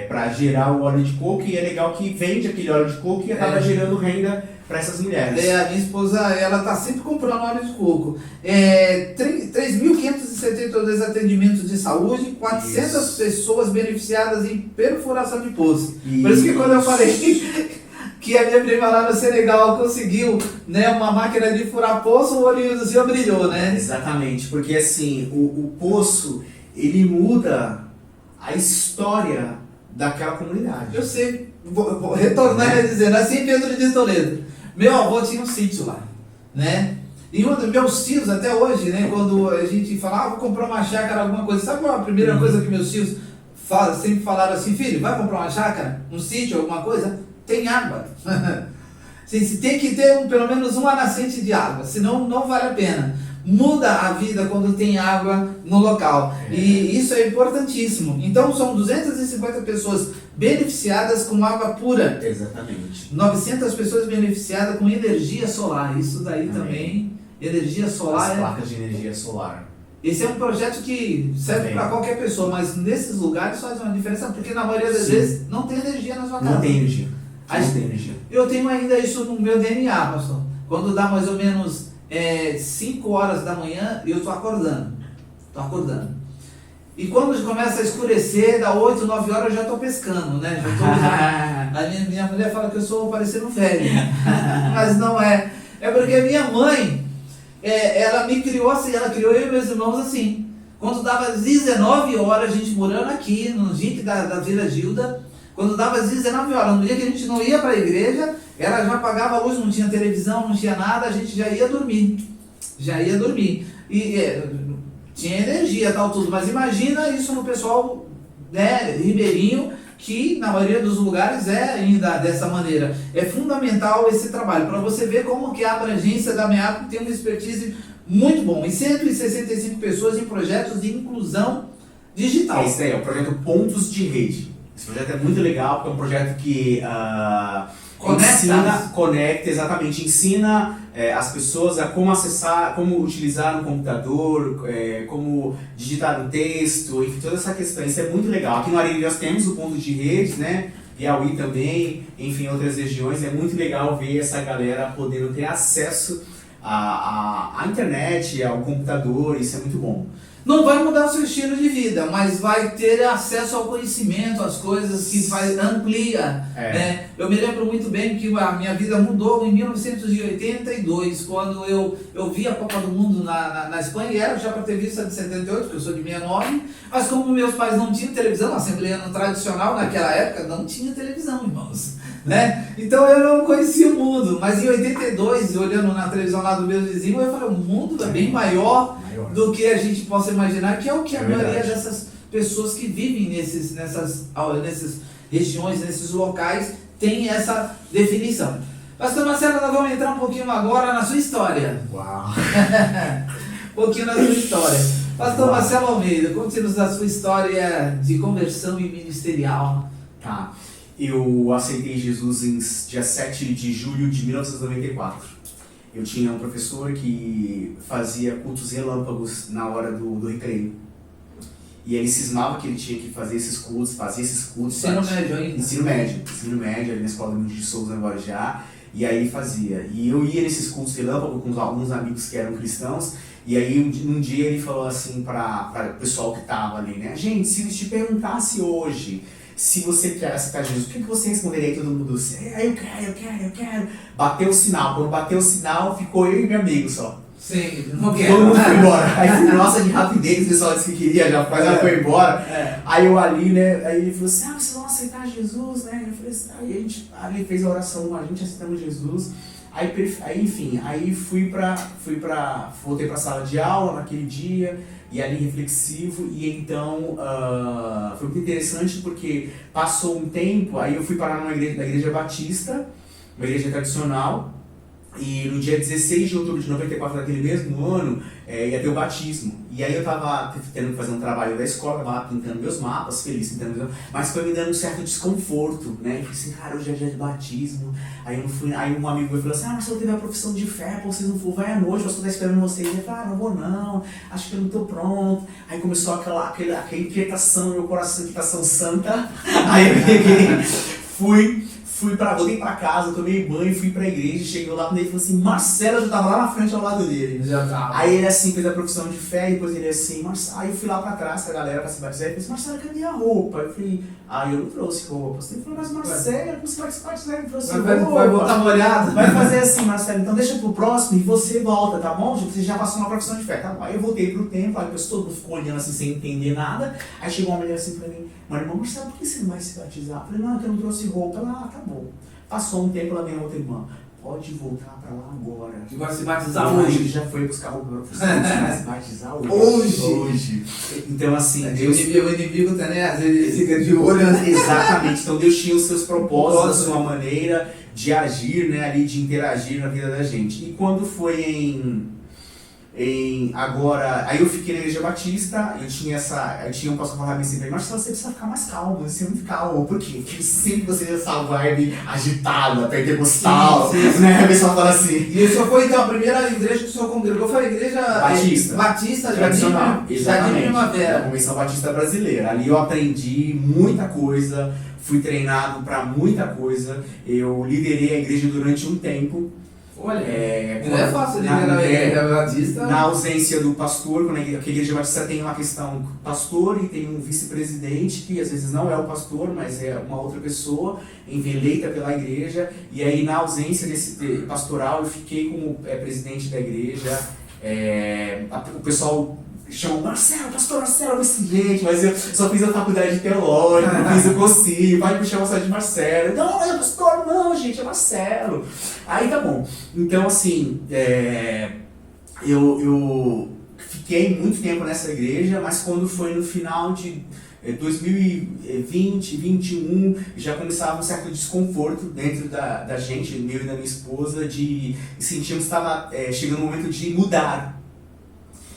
para gerar o óleo de coco, e é legal que vende aquele óleo de coco e acaba gerando renda para essas mulheres. A minha esposa, ela tá sempre comprando óleo de coco. 3.572 atendimentos de saúde, 400 pessoas beneficiadas em perfuração de poço. Por isso que quando eu falei que a minha prima lá no Senegal conseguiu, né, uma máquina de furar poço, o olhinho do senhor brilhou, né? Exatamente, porque assim, o poço, ele muda a história daquela comunidade. Eu sei, vou retornar e dizer, nasci em Pedro de Toledo. Meu avô tinha um sítio lá, né? E um dos meus tios, até hoje, né, quando a gente fala, vou comprar uma chácara, alguma coisa, sabe qual é a primeira coisa que meus tios sempre falaram assim, filho, vai comprar uma chácara, um sítio, alguma coisa? Tem água. Você tem que ter pelo menos uma nascente de água, senão não vale a pena. Muda a vida quando tem água no local. E isso é importantíssimo. Então são 250 pessoas beneficiadas com água pura. Exatamente. 900 pessoas beneficiadas com energia solar. Isso daí também, energia solar. As placas de energia solar. Esse é um projeto que serve para qualquer pessoa, mas nesses lugares faz uma diferença, porque na maioria das vezes não tem energia na sua casa. Não tem energia. Não tem energia. Eu tenho ainda isso no meu DNA, pastor. Quando dá mais ou menos 5 horas da manhã, eu estou acordando. E quando começa a escurecer, dá 8, 9 horas, eu já estou pescando, né? A minha mulher fala que eu sou parecendo velho. Mas não é. É porque a minha mãe, ela me criou assim, ela criou eu e meus irmãos assim. Quando dava 19 horas, a gente morando aqui, no Jipe da Vila Gilda, quando dava às 19 horas, no dia que a gente não ia para a igreja, ela já apagava a luz, não tinha televisão, não tinha nada, a gente já ia dormir. E tinha energia, tal, tudo. Mas imagina isso no pessoal, né, ribeirinho, que na maioria dos lugares é ainda dessa maneira. É fundamental esse trabalho, para você ver como que a abrangência da MEAP tem uma expertise muito bom. E 165 pessoas em projetos de inclusão digital. Esse daí é o projeto Pontos de Rede. Esse projeto é muito legal, porque é um projeto que ensina as pessoas a como acessar, como utilizar um computador, como digitar um texto, enfim, toda essa questão. Isso é muito legal. Aqui no Areia nós temos o ponto de rede, né? Piauí também, enfim, outras regiões. É muito legal ver essa galera podendo ter acesso à internet, ao computador, isso é muito bom. Não vai mudar o seu estilo de vida, mas vai ter acesso ao conhecimento, às coisas que amplia. Né? Eu me lembro muito bem que a minha vida mudou em 1982, quando eu vi a Copa do Mundo na Espanha, e era já para ter visto a de 78, porque eu sou de 69, mas como meus pais não tinham televisão, a Assembleia tradicional naquela época não tinha televisão, irmãos. Né? Então eu não conhecia o mundo, mas em 82, olhando na televisão lá do meu vizinho, eu falei, o mundo é bem maior do que a gente possa imaginar, que é o que a maioria dessas pessoas que vivem nessas regiões, nesses locais, tem essa definição. Pastor Marcelo, nós vamos entrar um pouquinho agora na sua história. Uau! Um pouquinho na sua história. Pastor Marcelo Almeida, conte-nos da sua história de conversão e ministerial. Tá. eu aceitei Jesus em dia 7 de julho de 1994. Eu tinha um professor que fazia cultos relâmpagos na hora do recreio. E ele cismava que ele tinha que fazer esses cultos, fazia esses cultos. Ensino médio ainda? Ensino médio, ali na escola do de Souza, em Guarujá. E aí ele fazia. E eu ia nesses cultos relâmpagos com alguns amigos que eram cristãos. E aí um dia ele falou assim para o pessoal que estava ali, né? Gente, se eu te perguntasse hoje se você quer aceitar Jesus, o que você responderia? Aí todo mundo disse, eu quero. Bateu o sinal. Quando bateu o sinal, ficou eu e meu amigo só. Sim, não quero. Todo mundo foi embora. Aí fui, nossa, de rapidez, o pessoal disse que queria, já foi embora. Aí eu ali, né, aí ele falou assim, vocês vão aceitar Jesus, né? Eu falei assim, aí a gente ali fez a oração, a gente aceitamos Jesus. Aí enfim, aí voltei pra sala de aula naquele dia, e ali reflexivo, e então foi muito interessante porque passou um tempo, aí eu fui parar na igreja batista, uma igreja tradicional, e no dia 16 de outubro de 94 daquele mesmo ano, ia ter o batismo. E aí eu tava tendo que fazer um trabalho da escola, tava lá pintando meus mapas, feliz pintando meus mapas, mas foi me dando um certo desconforto, né? Eu falei assim, cara, hoje é dia de batismo. Aí eu fui, aí um amigo meu falou assim, mas você não teve a profissão de fé, pô, vocês não for, vai à noite, eu só tô esperando vocês. Eu falei, não vou não, acho que eu não tô pronto. Aí começou aquela inquietação no meu coração, inquietação santa. Aí eu peguei, voltei pra casa, tomei banho, fui pra igreja, cheguei lá quando ele falou assim, Marcelo, eu já tava lá na frente ao lado dele. Já tava. Aí ele assim, fez a profissão de fé, e depois ele assim, aí eu fui lá pra trás com a galera pra se batizar, e ele falou assim, Marcelo, cadê a roupa? Eu falei, eu não trouxe roupa. Ele falou, mas Marcelo, você vai se batizar? Ele trouxe roupa. Vai voltar molhado. Vai fazer assim, Marcelo, então deixa pro próximo e você volta, tá bom? Você já passou uma profissão de fé, tá bom? Aí eu voltei pro templo, aí todo mundo ficou olhando assim, sem entender nada. Aí chegou uma mulher assim pra mim, mas irmão, Marcelo, por que você não vai se batizar? Eu falei, não, que eu não trouxe roupa. Ela, tá bom. Passou um tempo, ela veio outra irmã. Pode voltar pra lá agora. Que vai se batizar hoje. hoje. Já foi buscar roupa pra profissão, você vai se batizar Hoje. Então assim, Deus... O inimigo também, às vezes, fica de olho, né? Exatamente. Então Deus tinha os seus propósitos, a sua maneira de agir, né, ali, de interagir na vida da gente. E quando foi agora, aí eu fiquei na igreja batista, eu tinha um pastor que falava assim, Marcelo, você precisa ficar mais calmo, você é muito calmo, por quê? Porque sempre você tem essa vibe agitada, pentecostal, né? A pessoa fala assim. E isso foi então a primeira igreja que o senhor congregou, foi a igreja Batista tradicional, Jardim Primavera. A Convenção Batista Brasileira. Ali eu aprendi muita coisa, fui treinado para muita coisa, eu liderei a igreja durante um tempo. Olha, não é fácil liderar a igreja batista. Na ausência do pastor, quando a igreja batista tem uma questão pastor e tem um vice-presidente, que às vezes não é o pastor, mas é uma outra pessoa, eleita pela igreja, e aí na ausência desse pastoral eu fiquei como presidente da igreja, o pessoal chamam Marcelo, pastor Marcelo, gente, mas eu só fiz a faculdade teológica, fiz o cursinho, pode me chamar só de Marcelo. Não, mas é pastor, não, gente, é Marcelo. Aí tá bom. Então, assim, eu fiquei muito tempo nessa igreja, mas quando foi no final de 2020, 2021, já começava um certo desconforto dentro da gente, meu e da minha esposa, de sentirmos que estava chegando o momento de mudar.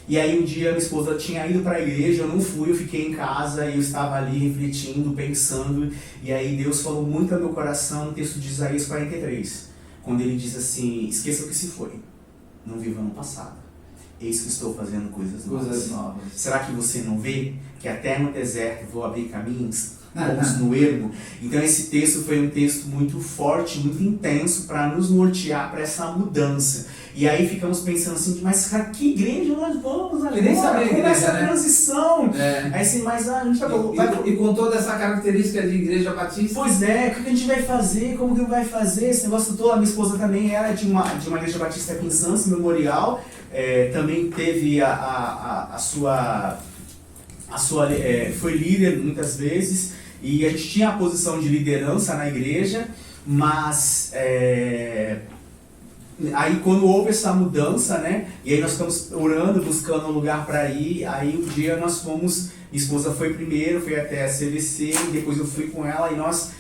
E aí um dia minha esposa tinha ido para a igreja, eu não fui, eu fiquei em casa e eu estava ali refletindo, pensando, e aí Deus falou muito ao meu coração no texto de Isaías 43, quando ele diz assim, esqueça o que se foi, não viva no passado, eis que estou fazendo coisas novas. Será que você não vê que até no deserto vou abrir caminhos? Vamos no ermo. Então esse texto foi um texto muito forte, muito intenso para nos nortear para essa mudança. E aí ficamos pensando assim, mas cara, que igreja nós vamos agora? Nem saber como igreja, essa né? transição? Aí assim, mas a gente e com toda essa característica de igreja batista. Pois é, o que a gente vai fazer? Como que vai fazer? Esse negócio todo, a minha esposa também era de uma igreja batista aqui em Santos, Memorial, também teve a sua foi líder muitas vezes, e a gente tinha a posição de liderança na igreja, mas aí quando houve essa mudança, né, e aí nós ficamos orando, buscando um lugar para ir, aí um dia nós fomos, minha esposa foi primeiro, foi até a CVC, e depois eu fui com ela, e nós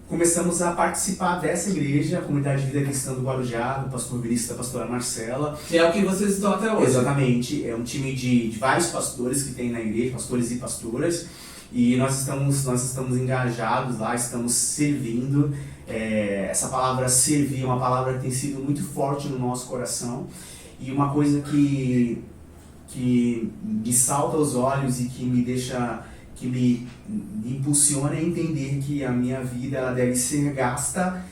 começamos a participar dessa igreja, a Comunidade de Vida Cristã do Guarujá, do pastor Vinícius e da pastora Marcela. Que é o que vocês estão até hoje. Exatamente, é um time de vários pastores que tem na igreja, pastores e pastoras. E nós estamos engajados lá, estamos servindo. Essa palavra servir é uma palavra que tem sido muito forte no nosso coração. E uma coisa que me salta aos olhos e que me impulsiona é entender que a minha vida ela deve ser gasta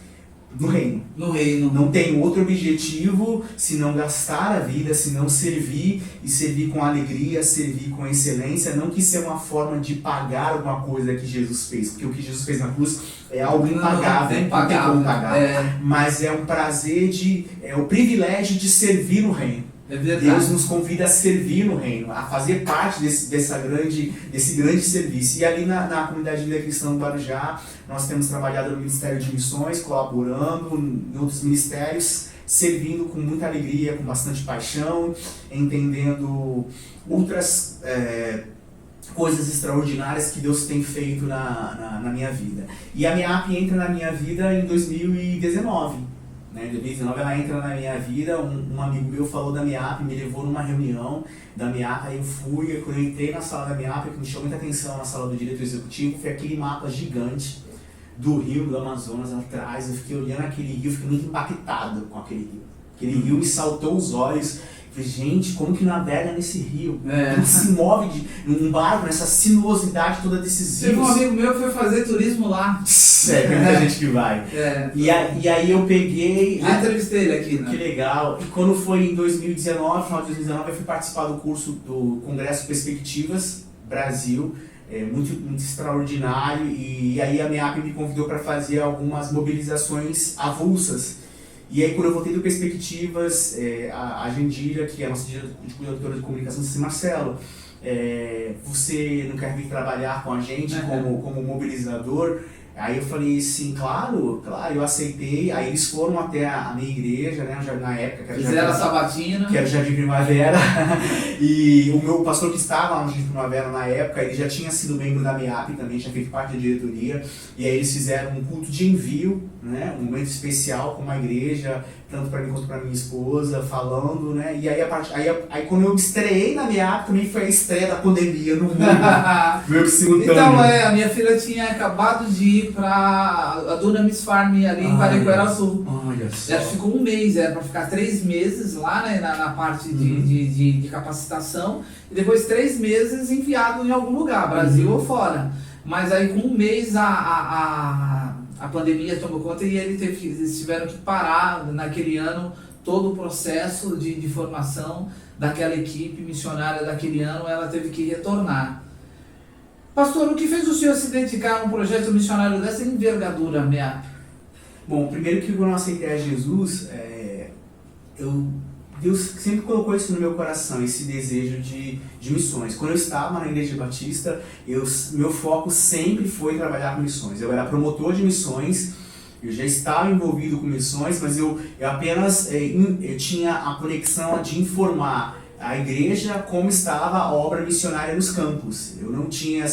no reino. No reino. Não tem outro objetivo senão gastar a vida, senão servir e servir com alegria, servir com excelência. Não que isso é uma forma de pagar alguma coisa que Jesus fez, porque o que Jesus fez na cruz é algo impagável, não tem como pagar. Mas é um prazer, é o privilégio de servir no reino. Deus nos convida a servir no reino, a fazer parte desse grande serviço. E ali na comunidade de vida cristã do Guarujá, nós temos trabalhado no Ministério de Missões, colaborando em outros ministérios, servindo com muita alegria, com bastante paixão, entendendo outras coisas extraordinárias que Deus tem feito na minha vida. E a MIAP entra na minha vida em 2019. Em 2019 ela entra na minha vida, um amigo meu falou da MIAP, me levou numa reunião da MIAP, aí eu fui, quando eu entrei na sala da MIAP, o que me chamou muita atenção na sala do diretor executivo foi aquele mapa gigante do rio do Amazonas atrás. Eu fiquei olhando aquele rio, fiquei muito impactado com aquele rio. Aquele rio me saltou os olhos. Falei, gente, como que navega nesse rio? Como se move num barco, nessa sinuosidade toda desses rios? Teve um amigo meu que foi fazer turismo lá. Tem muita gente que vai. E aí eu peguei... Já entrevistei ele aqui, né? Que legal. E quando foi em 2019, final de 2019, eu fui participar do curso do Congresso Perspectivas Brasil. Muito extraordinário. E aí a MIAP me convidou para fazer algumas mobilizações avulsas. E aí, quando eu voltei do Perspectivas, a Gendira, que é a nossa diretora de comunicação, disse: Marcelo, você não quer vir trabalhar com a gente como mobilizador? Aí eu falei assim, claro, eu aceitei. Aí eles foram até a minha igreja, né, na época. Que fizeram a sabatina. Que era o Jardim Primavera. E o meu pastor que estava lá no Jardim Primavera na época, ele já tinha sido membro da MIAP também, tinha feito parte da diretoria. E aí eles fizeram um culto de envio, né, um momento especial com uma igreja, tanto para mim quanto para minha esposa, falando, né. E aí quando eu estreiei na MIAP, também foi a estreia da pandemia no mundo. Meio que simultâneo. Então, a minha filha tinha acabado de ir para a Dunamis Farm ali em Pariquera-Sul. Ela ficou um mês, era para ficar 3 meses lá, né, na parte de capacitação, e depois 3 meses enviado em algum lugar, Brasil ou fora. Mas aí com um mês a pandemia tomou conta e eles tiveram que parar naquele ano todo o processo de formação daquela equipe missionária daquele ano. Ela teve que retornar. Pastor, o que fez o senhor se dedicar a um projeto missionário dessa envergadura, MIAP? Bom, primeiro que quando eu aceitei a Jesus, Deus sempre colocou isso no meu coração, esse desejo de missões. Quando eu estava na Igreja Batista, meu foco sempre foi trabalhar com missões. Eu era promotor de missões, eu já estava envolvido com missões, mas eu apenas eu tinha a conexão de informar a igreja como estava a obra missionária nos campos. Eu não tinha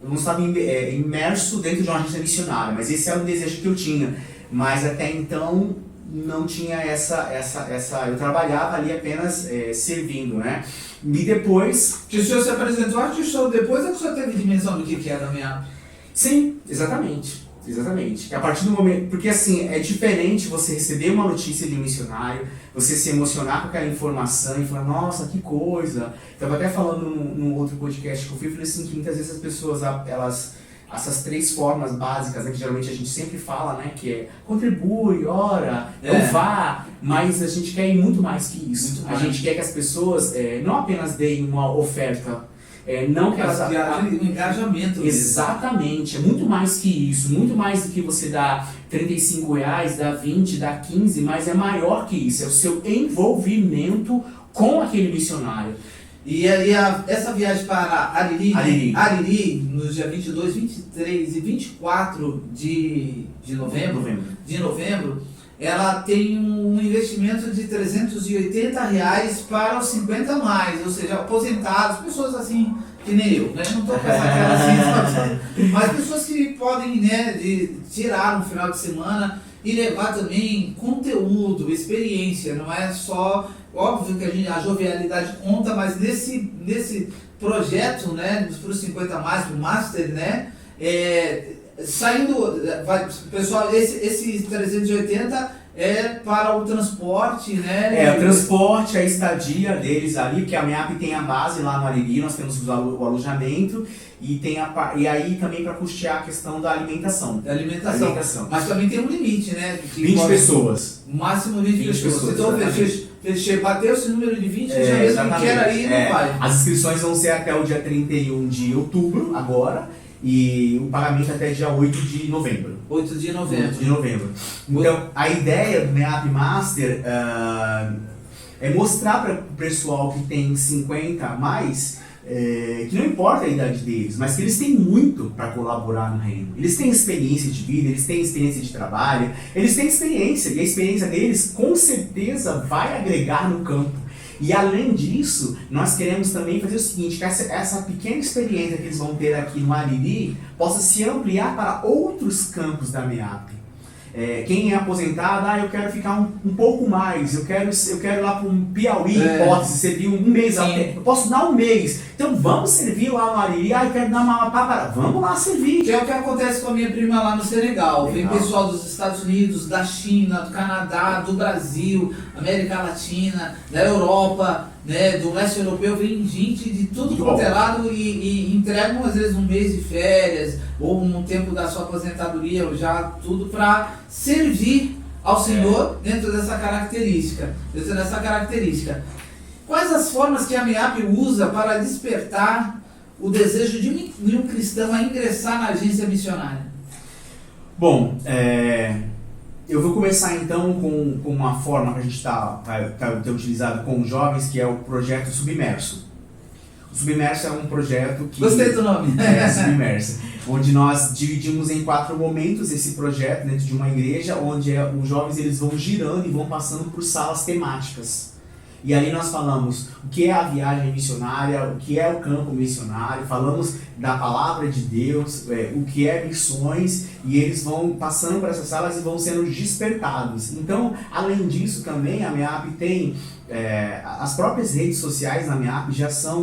eu não estava imerso dentro de uma agência missionária, mas esse era um desejo que eu tinha. Mas até então não tinha eu trabalhava ali apenas servindo, né? E depois... Que o senhor se apresentou a show depois, é que o senhor teve dimensão do que era a MIAP? Sim, exatamente. A partir do momento... Porque assim, é diferente você receber uma notícia de um missionário, você se emocionar com aquela informação e falar, nossa, que coisa. Estava até falando num outro podcast que eu falei assim, que muitas vezes as pessoas, essas 3 formas básicas, né, que geralmente a gente sempre fala, né, que é contribui, ora, vá, mas a gente quer ir muito mais que isso. A gente quer que as pessoas não apenas deem uma oferta, não que elas... engajamento. Exatamente, é muito mais que isso, muito mais do que você dá R$35, dá 20, dá 15, mas é maior que isso, é o seu envolvimento com aquele missionário. E essa viagem para Ariri, nos dias 22, 23 e 24 de novembro, ela tem um investimento de R$380 para os 50 mais, ou seja, aposentados, pessoas assim que nem eu, né? Não estou com aquela assim, mas pessoas que podem, né, tirar um final de semana e levar também conteúdo, experiência, não é só, óbvio que a jovialidade conta, mas nesse projeto, né, para os 50 mais, do Master, né, saindo, pessoal, esse 380 é para o transporte, né? O transporte, a estadia deles ali, porque a MEAP tem a base lá no Ariri, nós temos o alojamento e aí também para custear a questão da alimentação. Alimentação. Mas também tem um limite, né? 20 pessoas. Máximo 20 pessoas. Então, bateu esse número de 20, já mesmo que quer aí, não vai. As inscrições vão ser até o dia 31 de outubro, agora. E o pagamento até dia 8 de novembro. 8 de novembro. Então, a ideia do MEAP Master é mostrar para o pessoal que tem 50 a mais, que não importa a idade deles, mas que eles têm muito para colaborar no reino. Eles têm experiência de vida, eles têm experiência de trabalho, eles têm experiência, e a experiência deles com certeza vai agregar no campo. E além disso, nós queremos também fazer o seguinte, que essa pequena experiência que eles vão ter aqui no Ariri possa se ampliar para outros campos da MEAP. Quem é aposentado, eu quero ficar um pouco mais, eu quero ir lá para um Piauí, hipótese, servir um mês, eu posso dar um mês, então vamos servir lá no Ariri, eu quero dar uma papara, vamos lá servir. Que é o que acontece com a minha prima lá no Senegal. Vem pessoal dos Estados Unidos, da China, do Canadá, do Brasil, América Latina, da Europa, né, do leste europeu, vem gente de tudo quanto é lado e entregam às vezes um mês de férias ou um tempo da sua aposentadoria, já tudo para servir ao Senhor dentro dessa característica. Quais as formas que a MEAP usa para despertar o desejo de um cristão a ingressar na agência missionária? Bom, eu vou começar então com uma forma que a gente vai ter utilizado com os jovens, que é o projeto Submerso. O Submerso é um projeto que... Gostei do nome. Submerso. Onde nós dividimos em 4 momentos esse projeto dentro de uma igreja, onde os jovens eles vão girando e vão passando por salas temáticas. E ali nós falamos o que é a viagem missionária, o que é o campo missionário, falamos da palavra de Deus, o que é missões, e eles vão passando por essas salas e vão sendo despertados. Então, além disso também, a MEAP tem, as próprias redes sociais da MEAP já são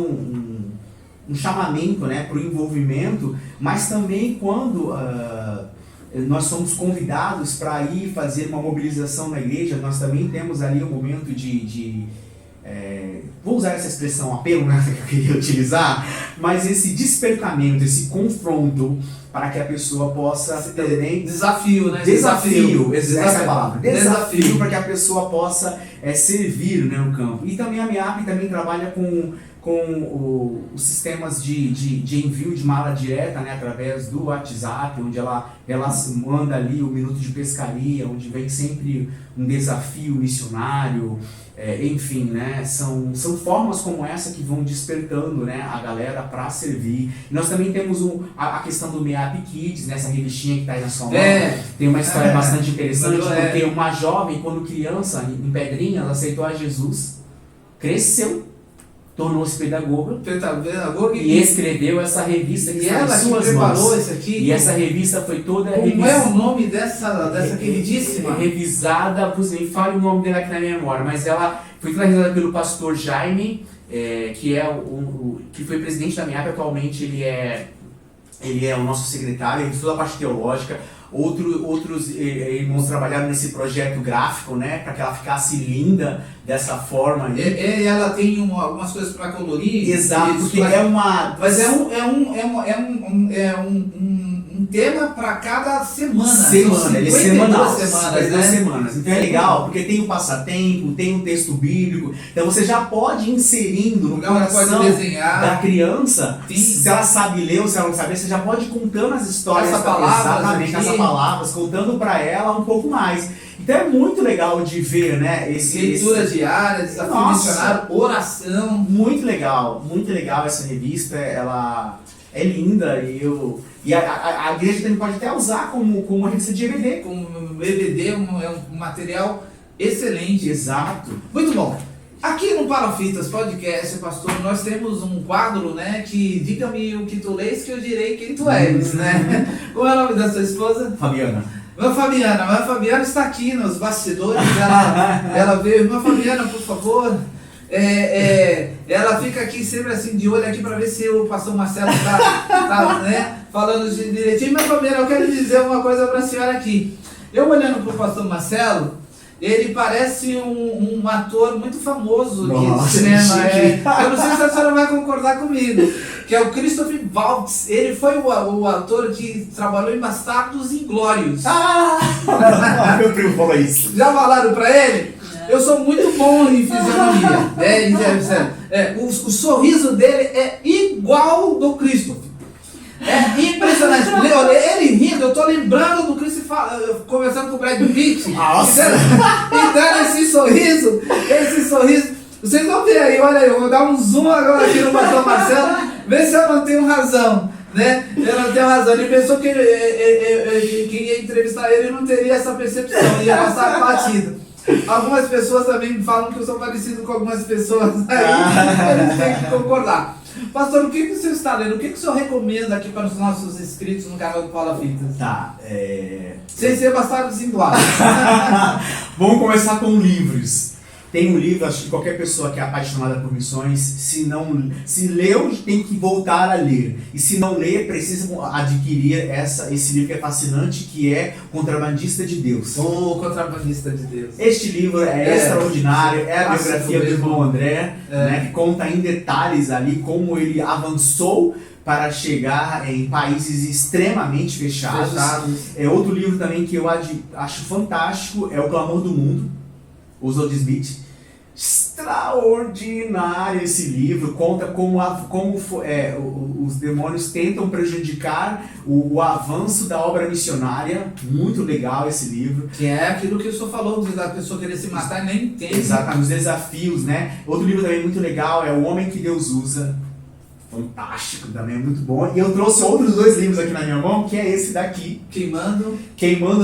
um chamamento, né, para o envolvimento, mas também quando nós somos convidados para ir fazer uma mobilização na igreja, nós também temos ali um momento vou usar essa expressão apelo, né, que eu queria utilizar, mas esse despertamento, esse confronto para que a pessoa possa também... Desafio, né? Desafio, essa é a palavra. Desafio para que a pessoa possa servir, né, no campo. E também a MEAP também trabalha com os sistemas de envio de mala direta, né, através do WhatsApp, onde ela manda ali o Minuto de Pescaria, onde vem sempre um desafio missionário, enfim, né, são formas como essa que vão despertando, né, a galera para servir. E nós também temos a questão do MEAP Kids, né, essa revistinha que está aí na sua mão, tem uma história bastante interessante, porque uma jovem, quando criança, em Pedrinha, ela aceitou a Jesus, cresceu, tornou-se pedagoga e escreveu essa revista que está em suas mãos. Isso aqui, e essa revista foi toda como é o nome dessa queridíssima? Revisada, me fale o nome dela aqui na minha memória, mas ela foi toda revisada pelo pastor Jaime, que foi presidente da MEAP, atualmente ele é o nosso secretário, ele fez toda a parte teológica. Outros irmãos trabalharam nesse projeto gráfico, né, para que ela ficasse linda dessa forma. Ela tem algumas coisas para colorir. Exato, porque mas é um tema para cada semana. Ele é semanal. Semanas. Então é legal, porque tem o passatempo, tem o texto bíblico. Então você já pode ir inserindo no coração da criança, se ela sabe ler ou se ela não sabe, você já pode ir contando as histórias, essas palavras, contando para ela um pouco mais. Então é muito legal de ver, né? Leitura diária, desafio missionário, oração. Muito legal essa revista, ela é linda e a igreja também pode até usar como uma revista de EBD. Como EBD é um material excelente. Exato. Muito bom. Aqui no Palafitas Podcast, pastor, nós temos um quadro, né, que diga-me o que tu lês que eu direi quem tu és, né? Qual é o nome da sua esposa? Fabiana. Irmã Fabiana está aqui nos bastidores, ela veio. Irmã Fabiana, por favor. Ela fica aqui sempre assim de olho aqui para ver se o pastor Marcelo tá né, falando direitinho. Irmã Fabiana, eu quero dizer uma coisa para a senhora aqui. Eu olhando para o pastor Marcelo, ele parece um ator muito famoso aqui do cinema. Eu não sei se a senhora vai concordar comigo, que é o Christoph Waltz. Ele foi o ator que trabalhou em Bastardos Inglórios. Meu primo falou isso. Já falaram para ele? Eu sou muito bom em fisionomia. O sorriso dele é igual do Christoph. É impressionante. Ele rindo, eu tô lembrando do Chris conversando com o Brad Pitt. Nossa! Então esse sorriso. Vocês vão ver aí, olha aí, eu vou dar um zoom agora aqui no pastor Marcelo, ver se eu não tenho razão. Né? Eu não tenho razão. Ele pensou que ia entrevistar ele e não teria essa percepção, ia passar batido. Algumas pessoas também falam que eu sou parecido com algumas pessoas aí, eles têm que concordar. Pastor, o que o senhor está lendo? O que o senhor recomenda aqui para os nossos inscritos no canal do Palafitas? Sem ser Bastardos Inglórios. Vamos começar com livros. Tem um livro, acho que qualquer pessoa que é apaixonada por missões, se leu, tem que voltar a ler. E se não ler, precisa adquirir esse livro que é fascinante, que é Contrabandista de Deus. Contrabandista de Deus. Este livro é extraordinário, é a biografia do irmão André, né, que conta em detalhes ali como ele avançou para chegar em países extremamente fechados. Outro livro também que eu acho fantástico é O Clamor do Mundo, Oswald Smith. Extraordinário esse livro, conta como os demônios tentam prejudicar o avanço da obra missionária. Muito legal esse livro. Que é aquilo que o senhor falou, da pessoa querer se matar e nem entende. Exatamente, os desafios, né? Outro livro também muito legal é O Homem que Deus Usa. Fantástico também, muito bom. E eu trouxe outros 2 livros aqui na minha mão, que é esse daqui. Queimando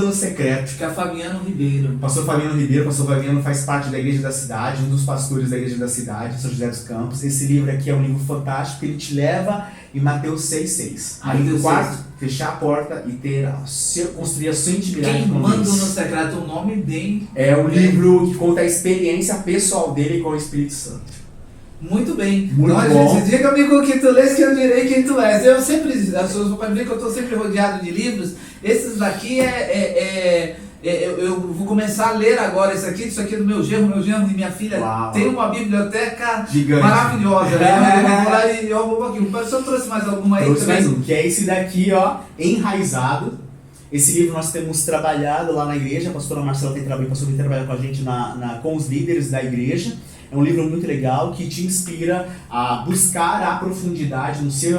no Secreto. Que é Fabiano Ribeiro. Pastor Fabiano faz parte da Igreja da Cidade, um dos pastores da Igreja da Cidade, São José dos Campos. Esse livro aqui é um livro fantástico, ele te leva em Mateus 6,6. Ali no quarto, fechar a porta e construir a sua intimidade com Deus. Queimando no Secreto, um nome bem... É um livro que conta a experiência pessoal dele com o Espírito Santo. Muito bem. Muito bom. Diga comigo que tu lês, que eu direi quem tu és. As pessoas vão ver que eu estou sempre rodeado de livros. Esses daqui eu vou começar a ler agora isso aqui é do meu genro e minha filha. Uau. Tem uma biblioteca gigante, maravilhosa. Eu vou lá e eu vou um pouquinho. O senhor trouxe mais alguma aí? Trouxe mais um, que é esse daqui, ó, Enraizado. Esse livro nós temos trabalhado lá na igreja. A pastora Marcela tem trabalhado com a gente com os líderes da igreja. É um livro muito legal que te inspira a buscar a profundidade no seu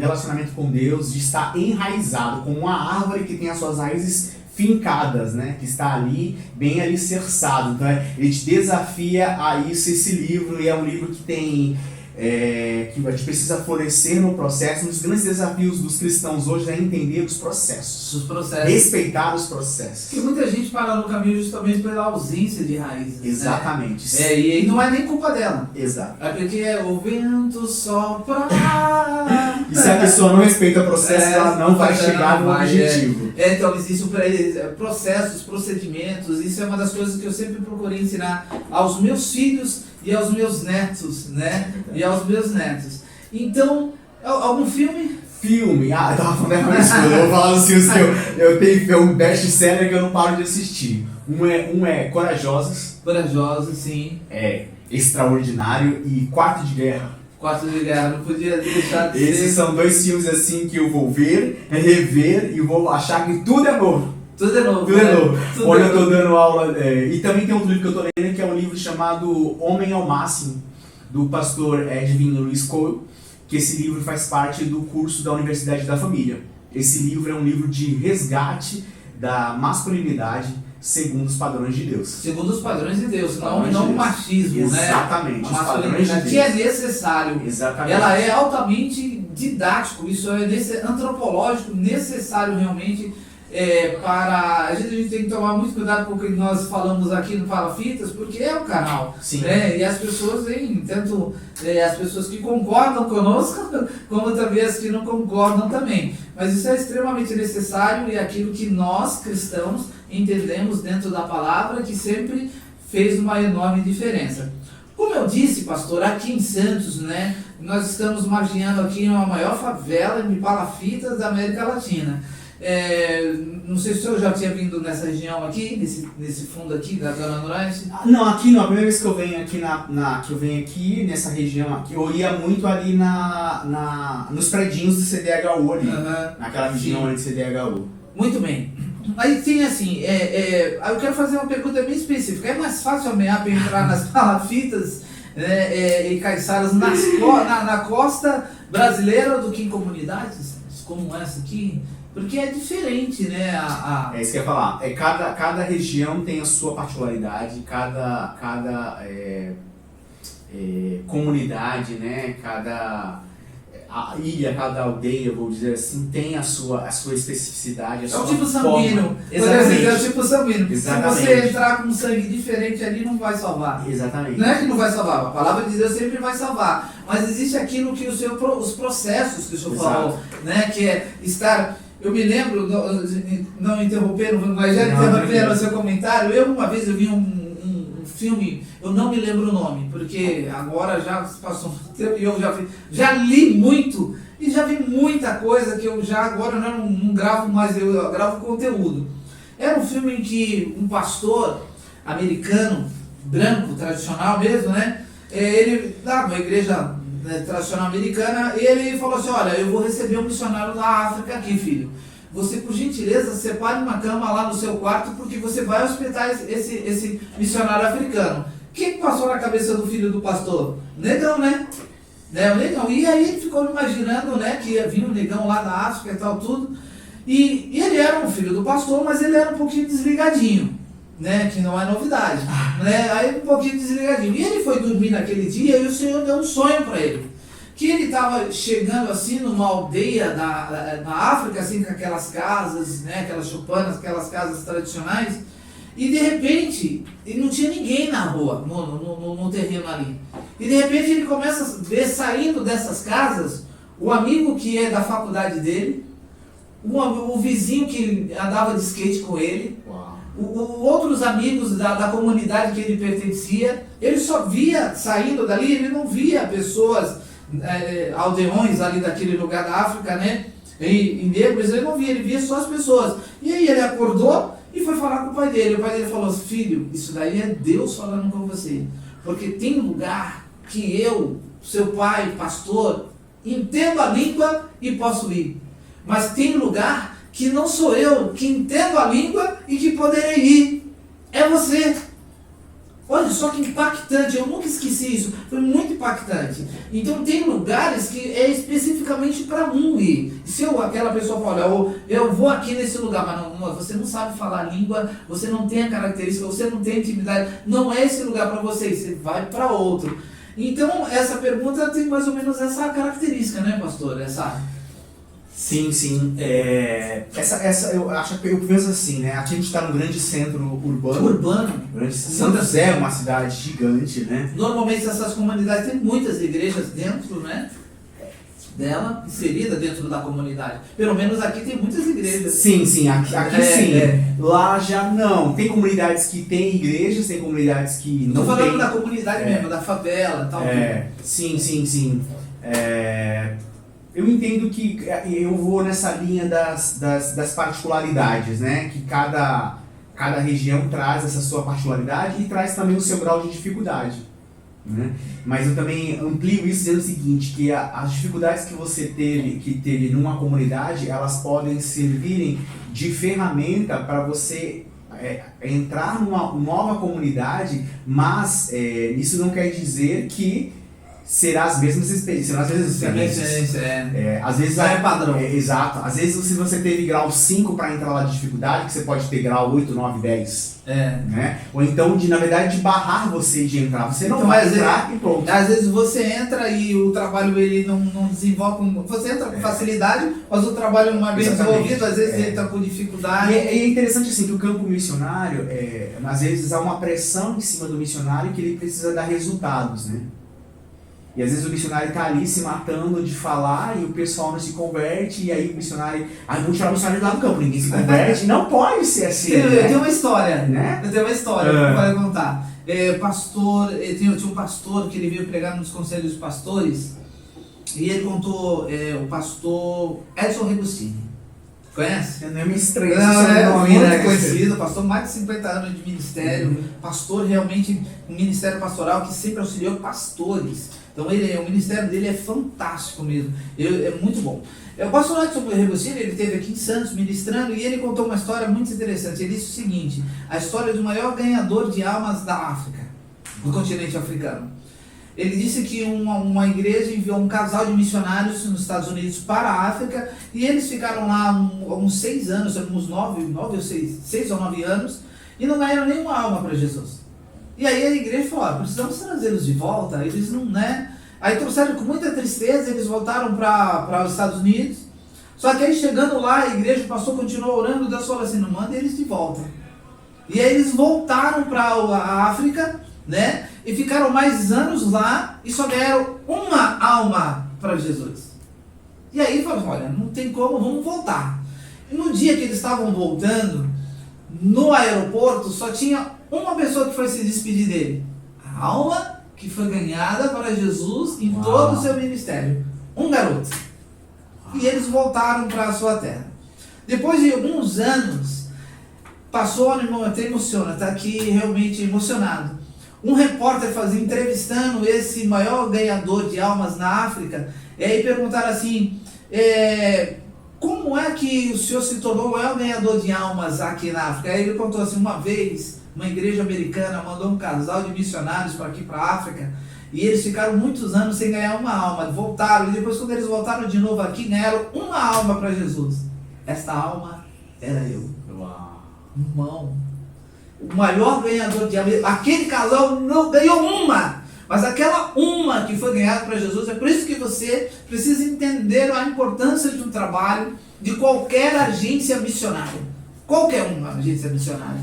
relacionamento com Deus, de estar enraizado, como uma árvore que tem as suas raízes fincadas, né? Que está ali, bem alicerçado. Então ele te desafia a isso, esse livro, e é um livro que tem... que a gente precisa florescer no processo. Um dos grandes desafios dos cristãos hoje é entender os processos. Respeitar os processos. Porque muita gente para no caminho justamente pela ausência de raízes. Exatamente. Né? E não é nem culpa dela. Exato. É porque o vento sopra. E se a pessoa não respeita o processo, ela não vai chegar no objetivo. Então existem processos, procedimentos. Isso é uma das coisas que eu sempre procurei ensinar aos meus filhos e aos meus netos, né? Então, algum filme? Eu tava falando com isso, eu vou falar dos filmes que eu tenho um best-seller que eu não paro de assistir. Um é Corajosos, sim. É Extraordinário e Quarto de Guerra, não podia deixar de Esses são 2 filmes assim que eu vou ver, rever e vou achar que tudo é novo. Tudo é novo. Olha, eu tô dando aula. E também tem outro livro que eu tô lendo, que é um livro chamado Homem ao Máximo, do pastor Edwin Lewis Cole, que esse livro faz parte do curso da Universidade da Família. Esse livro é um livro de resgate da masculinidade segundo os padrões de Deus. Segundo os padrões de Deus, não o machismo, exatamente, né? Os padrões de Deus. Que é necessário. Exatamente. Ela é altamente didático, isso é antropológico, necessário realmente a gente tem que tomar muito cuidado com o que nós falamos aqui no Palafitas, porque é o canal, Sim. né? E as pessoas têm, tanto as pessoas que concordam conosco, como também as que não concordam também. Mas isso é extremamente necessário e é aquilo que nós, cristãos, entendemos dentro da palavra, que sempre fez uma enorme diferença. Como eu disse, pastor, aqui em Santos, né, nós estamos margeando aqui uma maior favela de palafitas da América Latina. Não sei se o senhor já tinha vindo nessa região aqui, nesse fundo aqui da Zona Norte. Não, aqui não. A primeira vez que eu venho aqui que eu venho aqui nessa região aqui, eu ia muito ali nos predinhos do CDHU ali, naquela região ali do CDHU. Muito bem. Aí tem assim, eu quero fazer uma pergunta bem específica. É mais fácil a MEAP entrar nas palafitas, né, e caiçaras na costa brasileira do que em comunidades como essa aqui? Porque é diferente, né? É isso que eu ia falar. Cada região tem a sua particularidade, cada comunidade, né? Cada ilha, cada aldeia, vou dizer assim, tem a sua especificidade, a sua tipo forma. sanguíneo. Exatamente. É o tipo sanguíneo. Exatamente. Se você entrar com um sangue diferente ali, não vai salvar. Exatamente. Não é que não vai salvar, a palavra de Deus sempre vai salvar. Mas existe aquilo que os processos que o senhor falou, né? Que é estar... Eu me lembro, não interrompendo, mas já interromperam o seu comentário. Uma vez eu vi um filme, eu não me lembro o nome, porque agora já passou um tempo e eu já li muito e já vi muita coisa que eu já agora não gravo mais, eu gravo conteúdo. Era um filme em que um pastor americano, branco, tradicional mesmo, né? Ele, numa igreja tradicional americana, e ele falou assim: olha, eu vou receber um missionário da África aqui, filho. Você, por gentileza, separe uma cama lá no seu quarto, porque você vai hospedar esse missionário africano. O que passou na cabeça do filho do pastor? Negão, né? Negão. E aí ele ficou imaginando, né, que ia vir um negão lá da África e tal, tudo. E ele era um filho do pastor, mas ele era um pouquinho desligadinho, né, que não é novidade, né, aí um pouquinho desligadinho. E ele foi dormir naquele dia e o Senhor deu um sonho para ele, que ele estava chegando assim numa aldeia na África, assim, com aquelas casas, né, aquelas choupanas, aquelas casas tradicionais, e de repente ele não tinha ninguém na rua, no terreno ali. E de repente ele começa a ver saindo dessas casas o amigo que é da faculdade dele, o vizinho que andava de skate com ele, outros amigos da comunidade que ele pertencia. Ele só via, saindo dali, ele não via pessoas, aldeões ali daquele lugar da África, né, e negros, ele não via, ele via só as pessoas. E aí ele acordou e foi falar com o pai dele. O pai dele falou: filho, isso daí é Deus falando com você, porque tem lugar que eu, seu pai, pastor, entendo a língua e posso ir, mas tem lugar que não sou eu que entendo a língua e que poderei ir. É você. Olha só que impactante, eu nunca esqueci isso, foi muito impactante. Então tem lugares que é especificamente para um ir. Se aquela pessoa fala: olha, eu vou aqui nesse lugar, mas você não sabe falar a língua, você não tem a característica, você não tem intimidade, não é esse lugar para você vai para outro. Então essa pergunta tem mais ou menos essa característica, né, pastor? Sim. Essa eu acho que eu penso assim, né? Aqui a gente está num grande centro urbano. Santos é uma cidade gigante, né? Normalmente essas comunidades têm muitas igrejas dentro, né, dela, inserida dentro da comunidade. Pelo menos aqui tem muitas igrejas. Sim, aqui sim. Lá já não. Tem comunidades que têm igrejas, tem comunidades que não tem. Estou falando da comunidade mesmo, da favela e tal. Sim. Eu entendo que eu vou nessa linha das particularidades, né? Que cada região traz essa sua particularidade e traz também o seu grau de dificuldade, né? Mas eu também amplio isso dizendo o seguinte, que as dificuldades que você teve numa comunidade, elas podem servirem de ferramenta para você entrar numa nova comunidade, mas isso não quer dizer que será as mesmas experiências. Às vezes não é padrão. Exato. Às vezes, se você teve grau 5 para entrar lá de dificuldade, que você pode ter grau 8, 9, 10. Né? Ou então, na verdade, de barrar você de entrar. Você não vai entrar e pronto. Às vezes você entra e o trabalho ele não desenvolve. Você entra com facilidade, mas o trabalho não é bem desenvolvido, às vezes entra com dificuldade. E é interessante assim que o campo missionário, às vezes há uma pressão em cima do missionário que ele precisa dar resultados, né? E às vezes o missionário está ali se matando de falar e o pessoal não se converte, e aí o missionário. Vamos tirar o missionário lá do campo, ninguém se converte. Não pode ser assim. Eu tenho uma história, né? Eu tenho uma história para contar. Tinha um pastor que ele veio pregar nos conselhos dos pastores, e ele contou o pastor Edson Rebustini. Conhece? Não é meio estranho. Muito conhecido, pastor mais de 50 anos de ministério, pastor realmente, um ministério pastoral que sempre auxiliou pastores. Então o ministério dele é fantástico mesmo, é muito bom. O pastor Edson Rebustini, ele esteve aqui em Santos ministrando e ele contou uma história muito interessante. Ele disse o seguinte: a história do maior ganhador de almas da África, do continente africano. Ele disse que uma igreja enviou um casal de missionários nos Estados Unidos para a África e eles ficaram lá uns 6 anos, uns 6 ou 9 anos, e não ganharam nenhuma alma para Jesus. E aí a igreja falou: precisamos trazê-los de volta. Eles não, né? Aí trouxeram com muita tristeza, eles voltaram para os Estados Unidos. Só que aí chegando lá, a igreja, o pastor continuou orando, Deus falou assim: não manda eles de volta. E aí eles voltaram para a África, né? E ficaram mais anos lá e só ganharam uma alma para Jesus. E aí falaram: olha, não tem como, vamos voltar. E no dia que eles estavam voltando, no aeroporto, só tinha uma pessoa que foi se despedir dele. A alma que foi ganhada para Jesus em todo o seu ministério. Um garoto. E eles voltaram para a sua terra. Depois de alguns anos, passou, até emociona, está aqui realmente emocionado. Um repórter entrevistando esse maior ganhador de almas na África, e aí perguntaram assim: como é que o senhor se tornou o maior ganhador de almas aqui na África? Aí ele contou assim: uma vez, uma igreja americana mandou um casal de missionários para aqui, para a África, e eles ficaram muitos anos sem ganhar uma alma, voltaram, e depois quando eles voltaram de novo aqui, ganharam uma alma para Jesus. Esta alma era eu. Irmão, o maior ganhador de alma, aquele casal não ganhou uma, mas aquela uma que foi ganhada para Jesus. É por isso que você precisa entender a importância de um trabalho, de qualquer agência missionária, qualquer uma agência missionária.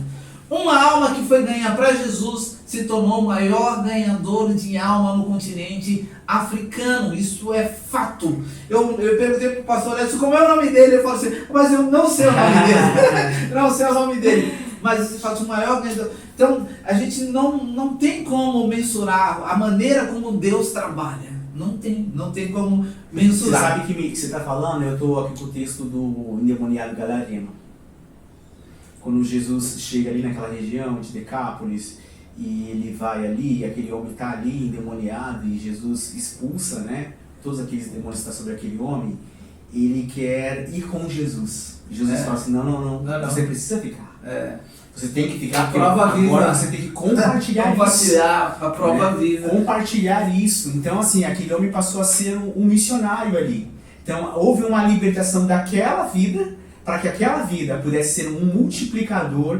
Uma alma que foi ganha para Jesus se tornou o maior ganhador de alma no continente africano. Isso é fato. Eu perguntei para o pastor Edson como é o nome dele. Ele falou assim: mas eu não sei o nome dele. Não sei o nome dele. Mas esse fato, o maior ganhador. Então, a gente não tem como mensurar a maneira como Deus trabalha. Não tem como mensurar. Você sabe que você está falando? Eu estou aqui com o texto do endemoniado Gadareno. Quando Jesus chega ali naquela região de Decápolis e ele vai ali, e aquele homem está ali endemoniado e Jesus expulsa, né, todos aqueles demônios que estão sobre aquele homem, ele quer ir com Jesus. Jesus fala assim: não, você precisa ficar. Você tem que ficar, porque agora você tem que compartilhar isso. A prova viva. Compartilhar isso. Então, assim, aquele homem passou a ser um missionário ali. Então, houve uma libertação daquela vida, para que aquela vida pudesse ser um multiplicador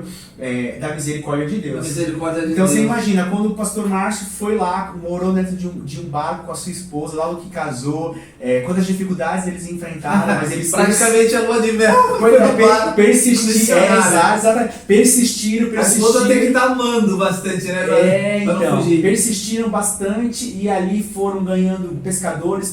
da misericórdia de Deus. Então você imagina, quando o pastor Márcio foi lá, morou dentro de um barco com a sua esposa, logo que casou, quantas dificuldades eles enfrentaram, mas eles praticamente a lua de mel. Persistiram. A esposa tem que estar amando bastante, né? Então, persistiram bastante e ali foram ganhando pescadores,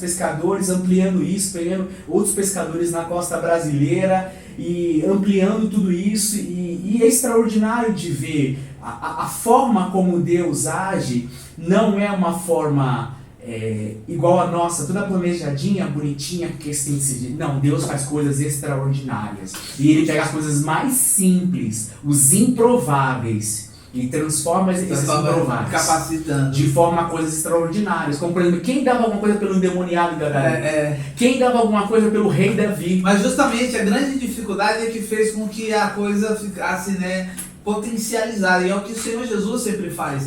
ampliando isso, pegando outros pescadores na costa brasileira e ampliando tudo isso, e é extraordinário de ver a forma como Deus age. Não é uma forma igual a nossa, toda planejadinha, bonitinha, porque assim, não, Deus faz coisas extraordinárias e Ele pega as coisas mais simples, os improváveis, e transforma esses improváveis, capacitando de forma a coisas extraordinárias. Como, por exemplo, quem dava alguma coisa pelo endemoniado Gadareno? Quem dava alguma coisa pelo rei Davi? Mas justamente a grande dificuldade é que fez com que a coisa ficasse, né, potencializar. E é o que o Senhor Jesus sempre faz.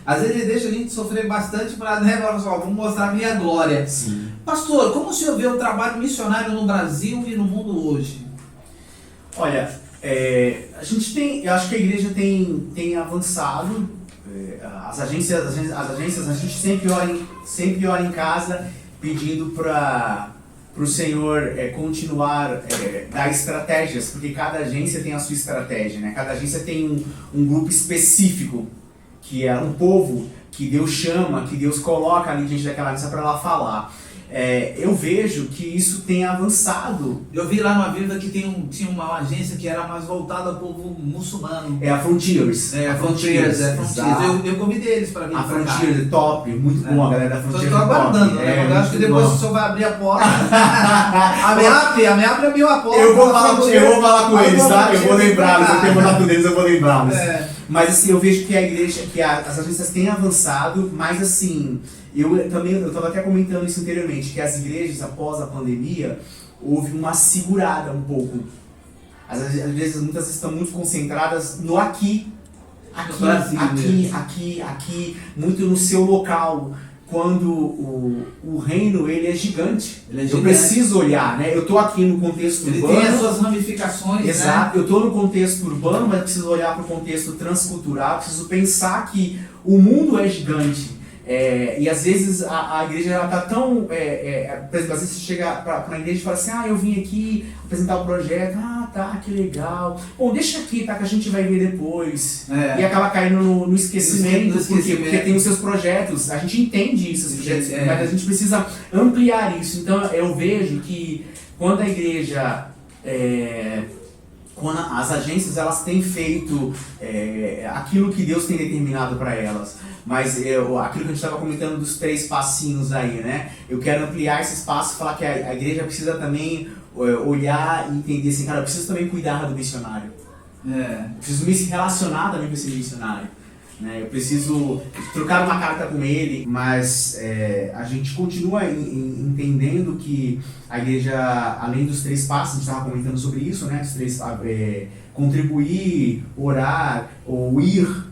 Às vezes ele deixa a gente sofrer bastante para, né, vamos mostrar a minha glória. Sim. Pastor, como o senhor vê o trabalho missionário no Brasil e no mundo hoje? Olha, a gente tem, eu acho que a igreja tem avançado. As agências, a gente sempre ora em casa pedindo para o Senhor continuar dar estratégias, porque cada agência tem a sua estratégia, né? Cada agência tem um grupo específico, que é um povo que Deus chama, que Deus coloca ali diante daquela agência para ela falar. Eu vejo que isso tem avançado. Eu vi lá no Aviva que tinha uma agência que era mais voltada ao povo muçulmano. É a Frontiers. A Frontiers. Eu convidei eles para vir A pra cá. Frontiers é top, muito bom, a galera da Frontiers. Só estou aguardando, né? Eu acho que depois o senhor vai abrir a porta. a MEAP abriu a porta. Eu vou falar com eles, tá? Eu vou lembrá-los, eu tenho contato deles, eu vou lembrá-los. Mas assim, eu vejo que a igreja, que as agências têm avançado, mas assim, eu estava até comentando isso anteriormente, que as igrejas, após a pandemia, houve uma segurada um pouco. As igrejas muitas vezes estão muito concentradas no aqui, muito no seu local. Quando o reino ele é gigante. Eu preciso olhar, né? Eu estou aqui no contexto urbano. Ele tem as suas ramificações, exato, né? Eu estou no contexto urbano, mas preciso olhar para o contexto transcultural, preciso pensar que o mundo é gigante. E às vezes a igreja ela tá tão... por exemplo, às vezes você chega para a igreja e fala assim, eu vim aqui apresentar o projeto, tá, que legal. Bom, deixa aqui, tá, que a gente vai ver depois. E acaba caindo no esquecimento, porque tem os seus projetos, a gente entende isso, mas a gente precisa ampliar isso. Então eu vejo que quando a igreja... quando as agências elas têm feito aquilo que Deus tem determinado para elas, mas aquilo que a gente estava comentando dos 3 passinhos aí, né? Eu quero ampliar esses passos e falar que a igreja precisa também olhar e entender assim, cara, eu preciso também cuidar do missionário. Eu preciso me relacionar também com esse missionário. Né? Eu preciso trocar uma carta com ele, mas a gente continua entendendo que a igreja, além dos 3 passos, a gente estava comentando sobre isso, né? Os 3, contribuir, orar ou ir.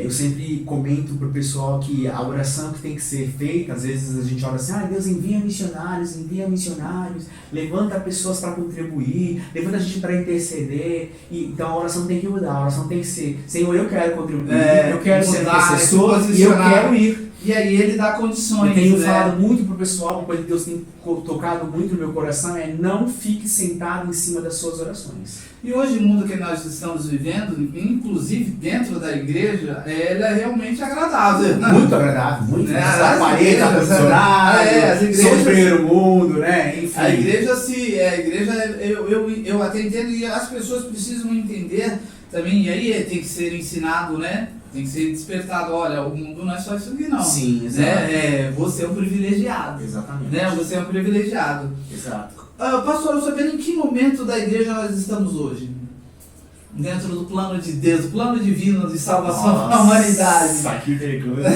Eu sempre comento para o pessoal que a oração que tem que ser feita, às vezes a gente ora assim, Deus envia missionários, levanta pessoas para contribuir, levanta a gente para interceder, então a oração tem que mudar, a oração tem que ser, Senhor, eu quero contribuir, eu quero ser intercessor e eu quero ir. E aí ele dá condições. Eu tenho falado muito pro pessoal, uma coisa que Deus tem tocado muito no meu coração é não fique sentado em cima das suas orações. E hoje o mundo que nós estamos vivendo, inclusive dentro da igreja, ele é realmente agradável. Muito agradável, muito. As paredes ar-condicionado, som de primeiro mundo, né? Enfim. A igreja, eu até entendo, e as pessoas precisam entender também, e aí tem que ser ensinado, né? Tem que ser despertado, olha, o mundo não é só isso aqui não. Sim, exatamente. Você é um privilegiado. Exatamente. Né? Você é um privilegiado. Exato. Pastor, eu sabendo em que momento da igreja nós estamos hoje? Dentro do plano de Deus, o plano divino de salvação da humanidade. Nossa, que vergonha.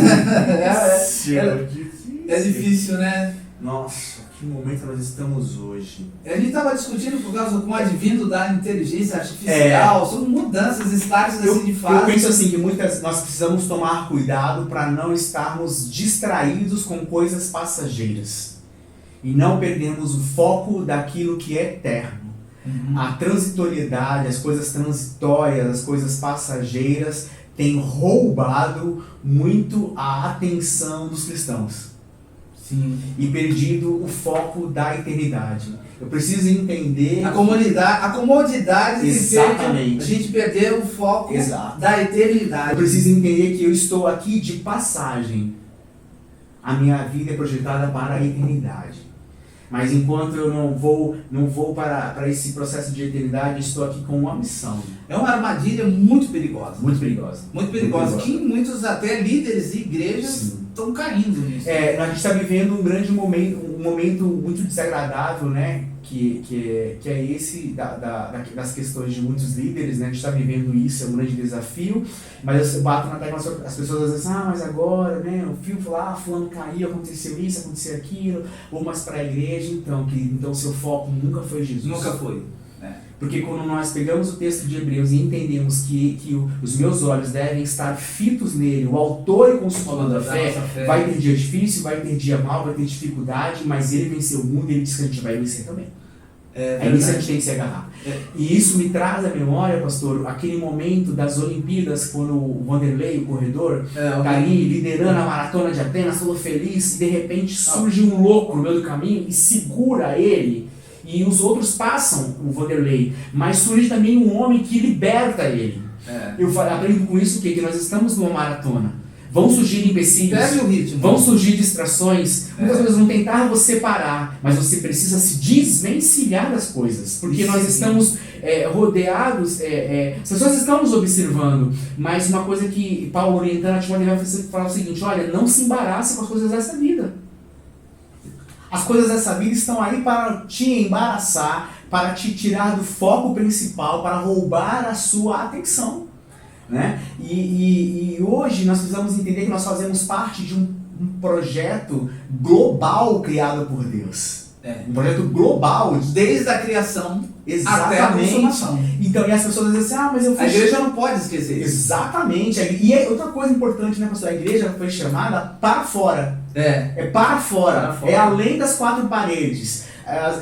É difícil, né? Nossa, que momento nós estamos hoje. A gente estava discutindo por causa com o advindo da inteligência artificial, sobre mudanças, estágios assim de fase. Eu penso assim, que nós precisamos tomar cuidado para não estarmos distraídos com coisas passageiras. E não perdermos o foco daquilo que é eterno. A transitoriedade, as coisas transitórias, as coisas passageiras têm roubado muito a atenção dos cristãos. Sim. E perdido o foco da eternidade. Eu preciso entender... A comodidade de exatamente. A gente perder o foco da eternidade. Eu preciso entender que eu estou aqui de passagem. A minha vida é projetada para a eternidade. Mas enquanto eu não vou para esse processo de eternidade, estou aqui com uma missão. É uma armadilha muito perigosa. Muito perigosa. Muito perigosa. Que muitos até líderes e igrejas estão caindo nisso. A gente está vivendo um momento muito desagradável, né? Que é esse das questões de muitos líderes, né? A gente está vivendo isso, é um grande desafio, mas eu bato na tecla, as pessoas dizem assim, mas agora, né, o fio lá, fulano caiu, aconteceu isso, aconteceu aquilo, vou mais para a igreja, então seu foco nunca foi Jesus. Nunca foi. Porque quando nós pegamos o texto de Hebreus e entendemos que os meus olhos devem estar fitos nele, o autor e consumador da fé, vai ter dia difícil, vai ter dia mau, vai ter dificuldade, mas ele venceu o mundo e ele disse que a gente vai vencer também. É isso que a gente tem que se agarrar. E isso me traz à memória, pastor, aquele momento das Olimpíadas, quando o Vanderlei, o corredor, tá ali liderando a maratona de Atenas, todo feliz, e de repente surge um louco no meio do caminho e segura ele. E os outros passam o Vanderlei, mas surge também um homem que liberta ele. Eu aprendo com isso que nós estamos numa maratona. Vão surgir empecilhos, vão surgir distrações, muitas vezes vão tentar você parar, mas você precisa se desvencilhar das coisas, porque nós estamos rodeados, as pessoas estão nos observando, mas uma coisa que Paulo orientando a Timóteo vai falar o seguinte: olha, não se embarace com as coisas dessa vida. As coisas dessa vida estão aí para te embaraçar, para te tirar do foco principal, para roubar a sua atenção. Né? E hoje nós precisamos entender que nós fazemos parte de um projeto global criado por Deus. Um projeto global. Desde a criação até a consumação. Então, e as pessoas dizem assim, mas eu fui... A igreja não pode esquecer isso. Exatamente. E outra coisa importante, né, pastor? A igreja foi chamada para fora. É para fora. É além das quatro paredes.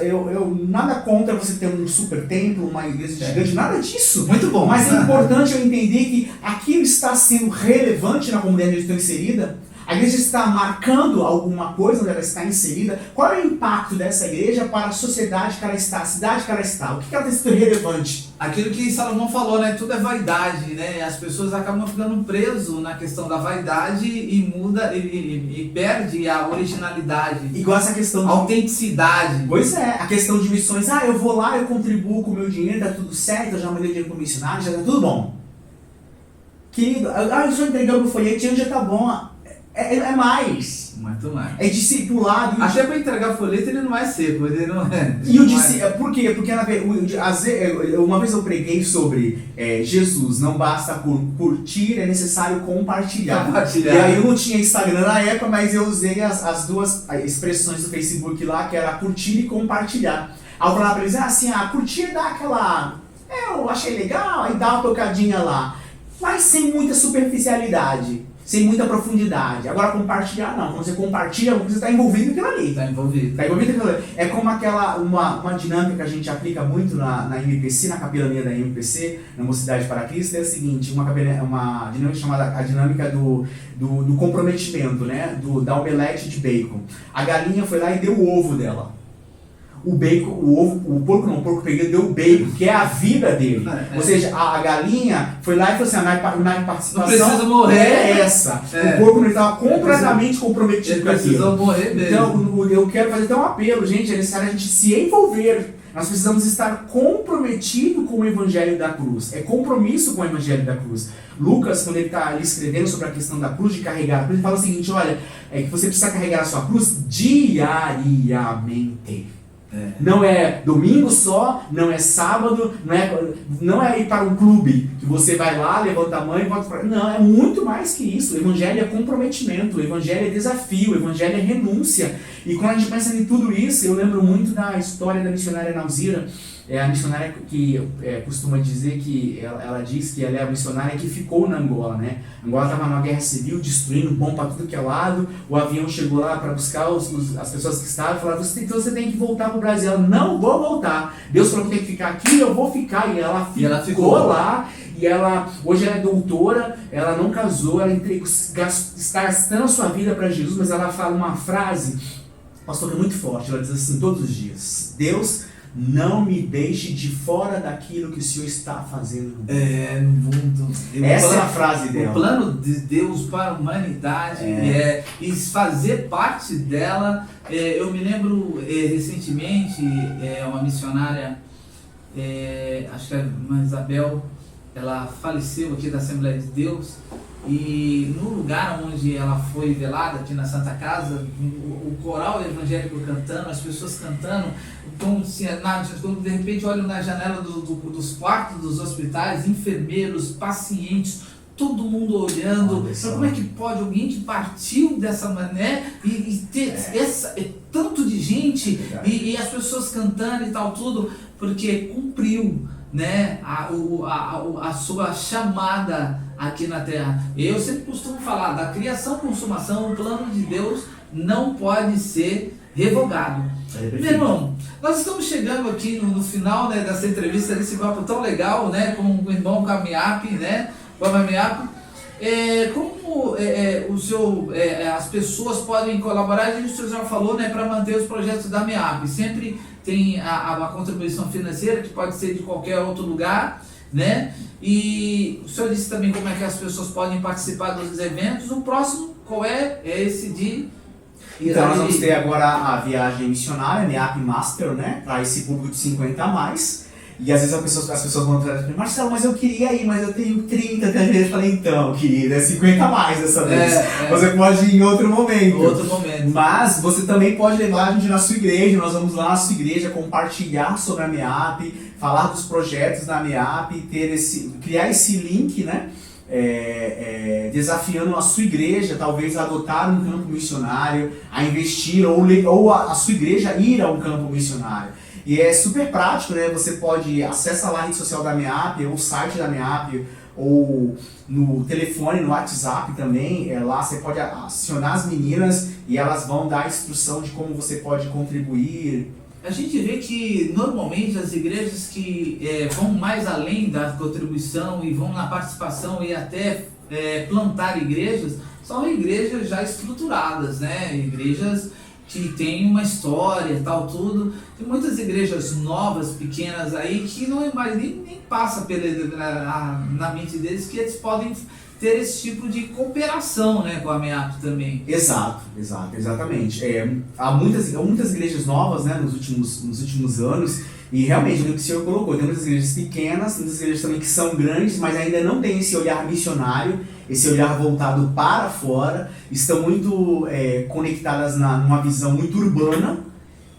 Eu nada contra você ter um super templo, uma igreja gigante, nada disso. Muito bom. Mas é importante eu entender que aquilo está sendo relevante na comunidade onde eu estou inserida. A igreja está marcando alguma coisa onde ela está inserida. Qual é o impacto dessa igreja para a sociedade que ela está, a cidade que ela está? O que ela tem sido relevante? Aquilo que Salomão falou, né? Tudo é vaidade, né? As pessoas acabam ficando presas na questão da vaidade e muda e perde a originalidade. Igual essa questão de autenticidade. Pois é, a questão de missões. Eu vou lá, eu contribuo com o meu dinheiro, tá tudo certo, eu já mandei dinheiro para o missionário, já tá tudo bom. Querido, eu estou entregando o folhetinho, já tá bom. É mais. Muito mais. É discipulado. Até para entregar o folheto ele não é seco, ele não é. E o por quê? Porque uma vez eu preguei sobre Jesus, não basta curtir, é necessário compartilhar. E aí eu não tinha Instagram na época, mas eu usei as duas expressões do Facebook lá, que era curtir e compartilhar. Aí eu falava pra eles, assim, curtir dá aquela... eu achei legal, aí dá uma tocadinha lá. Mas sem muita superficialidade. Sem muita profundidade. Agora compartilhar não. Quando você compartilha, você está envolvido naquilo ali. Está envolvido naquilo ali. É como uma dinâmica que a gente aplica muito na MPC, na capelania da MPC, na Mocidade para Cristo, é o seguinte, uma dinâmica chamada a dinâmica do comprometimento, né? Da omelete de bacon. A galinha foi lá e deu o ovo dela. O bacon, o porco peguei deu o bacon, que é a vida dele. Ou seja, a galinha foi lá e falou assim, a minha participação não precisa morrer. É essa. O porco não estava completamente comprometido com aquilo. Precisa morrer mesmo. Então, eu quero fazer até um apelo, gente, é necessário a gente se envolver. Nós precisamos estar comprometidos com o Evangelho da Cruz. É compromisso com o Evangelho da Cruz. Lucas, quando ele está ali escrevendo sobre a questão da cruz, de carregar a cruz, ele fala o seguinte, olha, que você precisa carregar a sua cruz diariamente. Não é domingo só, não é sábado, não é ir para um clube que você vai lá, levanta a mão e volta para... Não, é muito mais que isso. O Evangelho é comprometimento, o Evangelho é desafio, o Evangelho é renúncia. E quando a gente pensa em tudo isso, eu lembro muito da história da missionária Nauzira. É a missionária que costuma dizer que ela diz que ela é a missionária que ficou na Angola, né? Angola estava numa guerra civil, destruindo bomba para tudo que é lado. O avião chegou lá para buscar as pessoas que estavam e falaram, você tem que voltar para o Brasil. Ela, não vou voltar. Deus falou que tem que ficar aqui, eu vou ficar. E ela ficou lá. E hoje ela é doutora, ela não casou, ela está gastando a sua vida para Jesus, mas ela fala uma frase, pastor, que é muito forte. Ela diz assim todos os dias: Deus, não me deixe de fora daquilo que o Senhor está fazendo no mundo. Essa é a frase dela. O plano de Deus para a humanidade e fazer parte dela. Eu me lembro recentemente, uma missionária, acho que é a irmã Isabel, ela faleceu aqui da Assembleia de Deus. E no lugar onde ela foi velada, aqui na Santa Casa, o coral evangélico cantando, as pessoas cantando, então, quando de repente olham na janela dos quartos dos hospitais, enfermeiros, pacientes, todo mundo olhando, Olha só. como é que pode alguém que partiu dessa maneira e ter tanto de gente e as pessoas cantando e tal, tudo, porque cumpriu, né, a sua chamada aqui na Terra. Eu sempre costumo falar da criação, consumação, o plano de Deus não pode ser revogado. Meu irmão, nós estamos chegando aqui no final, né, dessa entrevista, desse papo tão legal, né, com o irmão Camiap, né, como o seu, as pessoas podem colaborar, a gente já falou, né, para manter os projetos da MEAP. Sempre tem a contribuição financeira, que pode ser de qualquer outro lugar, né? E o senhor disse também como é que as pessoas podem participar dos eventos. O próximo, qual é? É esse de... Então nós vamos ter agora a viagem missionária, MEAP Master, né, para esse público de 50 a mais. E às vezes as pessoas vão falar, Marcelo, mas eu queria ir, mas eu tenho 30, até vezes eu falei, então, querido, é 50 a mais dessa vez. Você pode ir em outro momento. Mas você também pode levar a gente na sua igreja, nós vamos lá na sua igreja compartilhar sobre a MEAP, falar dos projetos da MEAP, criar esse link, né? Desafiando a sua igreja, talvez a adotar um campo missionário, a investir ou a sua igreja ir a um campo missionário. E é super prático, né? Você pode acessar lá a rede social da MEAP, ou o site da MEAP, ou no telefone, no WhatsApp também. Lá você pode acionar as meninas e elas vão dar a instrução de como você pode contribuir. A gente vê que normalmente as igrejas que vão mais além da contribuição e vão na participação e até plantar igrejas, são igrejas já estruturadas, né? Igrejas que tem uma história, tal, tudo. Tem muitas igrejas novas, pequenas aí, que não nem passa na mente deles que eles podem ter esse tipo de cooperação, né, com a MEAP também. Exatamente. Há muitas igrejas novas, né, nos últimos anos, e realmente, no que o senhor colocou, tem muitas igrejas pequenas, muitas igrejas também que são grandes, mas ainda não tem esse olhar missionário, esse olhar voltado para fora, estão muito conectadas numa visão muito urbana,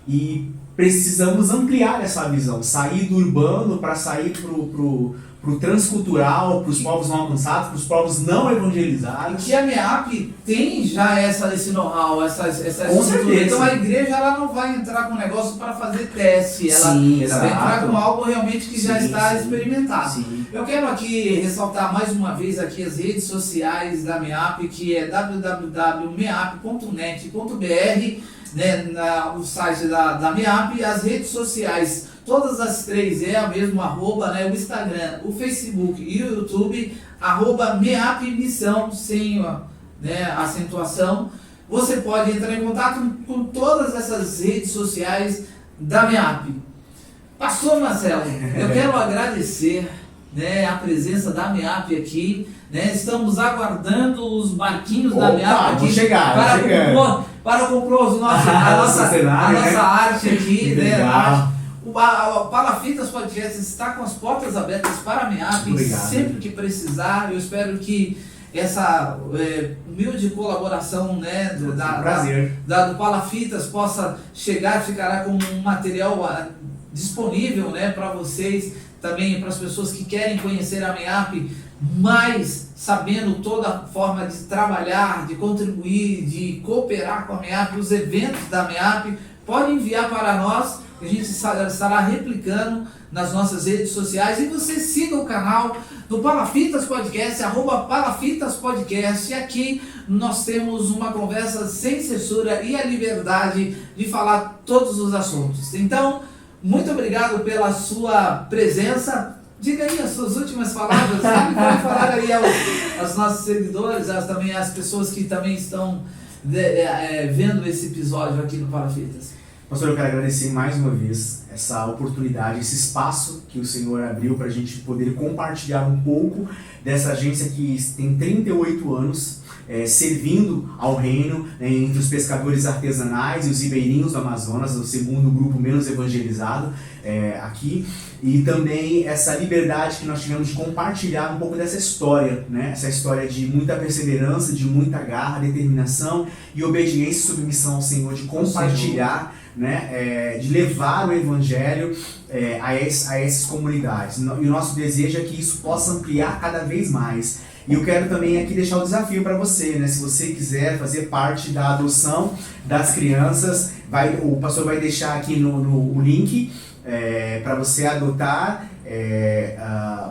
e precisamos ampliar essa visão, sair do urbano para sair pro transcultural, para os povos não alcançados, para os povos não evangelizados. Que a MEAP tem já esse know-how, essa estrutura. Então a igreja ela não vai entrar com um negócio para fazer teste, ela vai entrar com algo realmente que já está experimentado. Sim. Eu quero aqui ressaltar mais uma vez aqui as redes sociais da MEAP, que é www.meap.net.br, né, o site da MEAP, as redes sociais. Todas as três é a mesma arroba, né? O Instagram, o Facebook e o YouTube, @MEAP Missão, sem acentuação. Você pode entrar em contato com todas essas redes sociais da MEAP. Pastor Marcelo, eu quero agradecer, né, a presença da MEAP aqui, né? Estamos aguardando os barquinhos da MEAP aqui para comprar a nossa arte aqui, né? O Palafitas Podcast está com as portas abertas para a MEAP, sempre que precisar. Eu espero que essa humilde colaboração, né, do Palafitas possa ficará como um material disponível, né, para vocês, também para as pessoas que querem conhecer a MEAP, mas sabendo toda a forma de trabalhar, de contribuir, de cooperar com a MEAP, os eventos da MEAP, pode enviar para nós. A gente estará replicando nas nossas redes sociais. E você siga o canal do Palafitas Podcast, @Palafitas Podcast. E aqui nós temos uma conversa sem censura e a liberdade de falar todos os assuntos. Então, muito obrigado pela sua presença. Diga aí as suas últimas palavras. Pode falar aí aos nossos seguidores, também às pessoas que também estão vendo esse episódio aqui no Palafitas. Pastor, eu quero agradecer mais uma vez essa oportunidade, esse espaço que o Senhor abriu para a gente poder compartilhar um pouco dessa agência que tem 38 anos, servindo ao reino, né, entre os pescadores artesanais e os ribeirinhos do Amazonas, o segundo grupo menos evangelizado aqui, e também essa liberdade que nós tivemos de compartilhar um pouco dessa história, né, essa história de muita perseverança, de muita garra, determinação e obediência e submissão ao Senhor, de compartilhar, né, de levar o Evangelho a essas comunidades. E o nosso desejo é que isso possa ampliar cada vez mais. E eu quero também aqui deixar o desafio para você, né? Se você quiser fazer parte da adoção das crianças, o pastor vai deixar aqui no link para você adotar,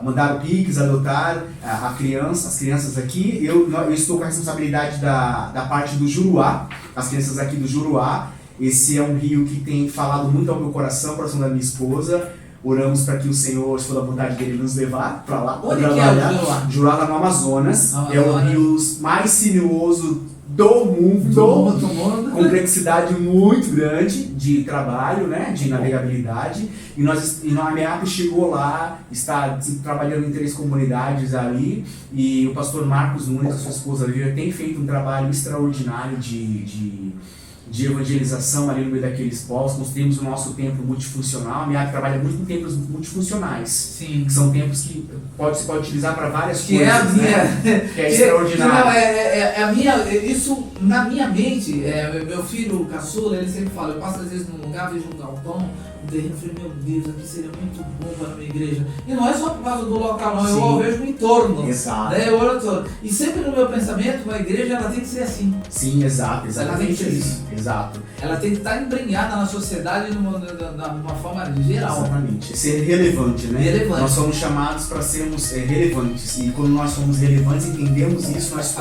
mandar o Pix, adotar as crianças aqui. Eu estou com a responsabilidade da parte do Juruá, as crianças aqui do Juruá. Esse é um rio que tem falado muito ao meu coração da minha esposa. Oramos para que o Senhor, se for da vontade dele, nos levar para lá. Onde que é o Juruá? Juruá lá no Amazonas. É o rio mais sinuoso do mundo, complexidade muito grande de trabalho, né, de navegabilidade, e a MEAP chegou lá, está trabalhando em 3 comunidades ali, e o pastor Marcos Nunes, a sua esposa Lívia, tem feito um trabalho extraordinário de evangelização ali no meio daqueles povos. Nós temos o nosso templo multifuncional. A MEAP trabalha muito com templos multifuncionais. Sim. Que são templos que você pode utilizar para várias que coisas. É a minha, né? Que é extraordinário. É a minha, isso na minha mente, meu filho caçula, ele sempre fala, eu passo às vezes num lugar, vejo um galpão, um terreno, eu falei, meu Deus, aqui seria muito bom para a minha igreja. E não é só por causa do local, não, eu vejo o entorno. Exato. Né? Eu olho todo. E sempre no meu pensamento, uma igreja ela tem que ser assim. Sim, exato, exatamente isso. Exato. Ela tem que estar embrenhada na sociedade de uma forma geral. Exatamente. Ser relevante, né? Relevante. Nós somos chamados para sermos relevantes. E quando nós somos relevantes, entendemos isso, nós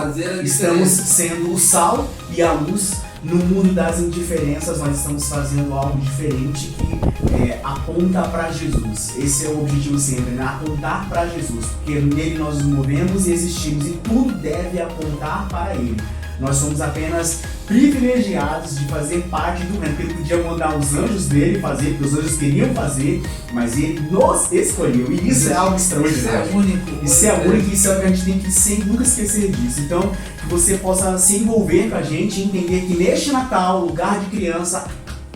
estamos sendo o sal e a luz. No mundo das indiferenças, nós estamos fazendo algo diferente que aponta para Jesus. Esse é o objetivo sempre, né? Apontar para Jesus. Porque nele nós nos movemos e existimos. E tudo deve apontar para Ele. Nós somos apenas privilegiados de fazer parte do reino. Ele podia mandar os anjos dele fazer, porque os anjos queriam fazer, mas ele nos escolheu. E isso é algo extraordinário. Isso é único. Isso é único e isso é o que a gente tem que sempre, nunca esquecer disso. Então, que você possa se envolver com a gente e entender que neste Natal, lugar de criança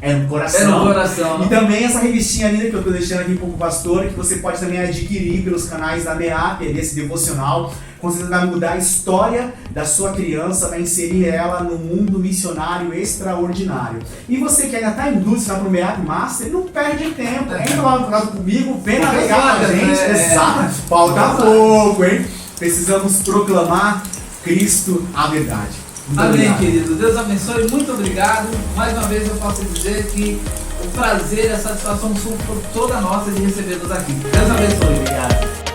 é no coração. É no coração. E também essa revistinha linda que eu estou deixando aqui para o pastor, que você pode também adquirir pelos canais da MEAP, desse devocional. Com certeza vai mudar a história da sua criança, vai inserir ela no mundo missionário extraordinário. E você que ainda está em dúvida se vai para o MEAP Master, não perde tempo. Entra lá no canal comigo, vem navegar com a gente. Exato. Falta pouco, hein? Precisamos proclamar Cristo a verdade. Amém, querido. Deus abençoe. Muito obrigado. Mais uma vez eu posso dizer que o prazer e a satisfação são toda nossa de recebê-los aqui. Deus abençoe. Obrigado.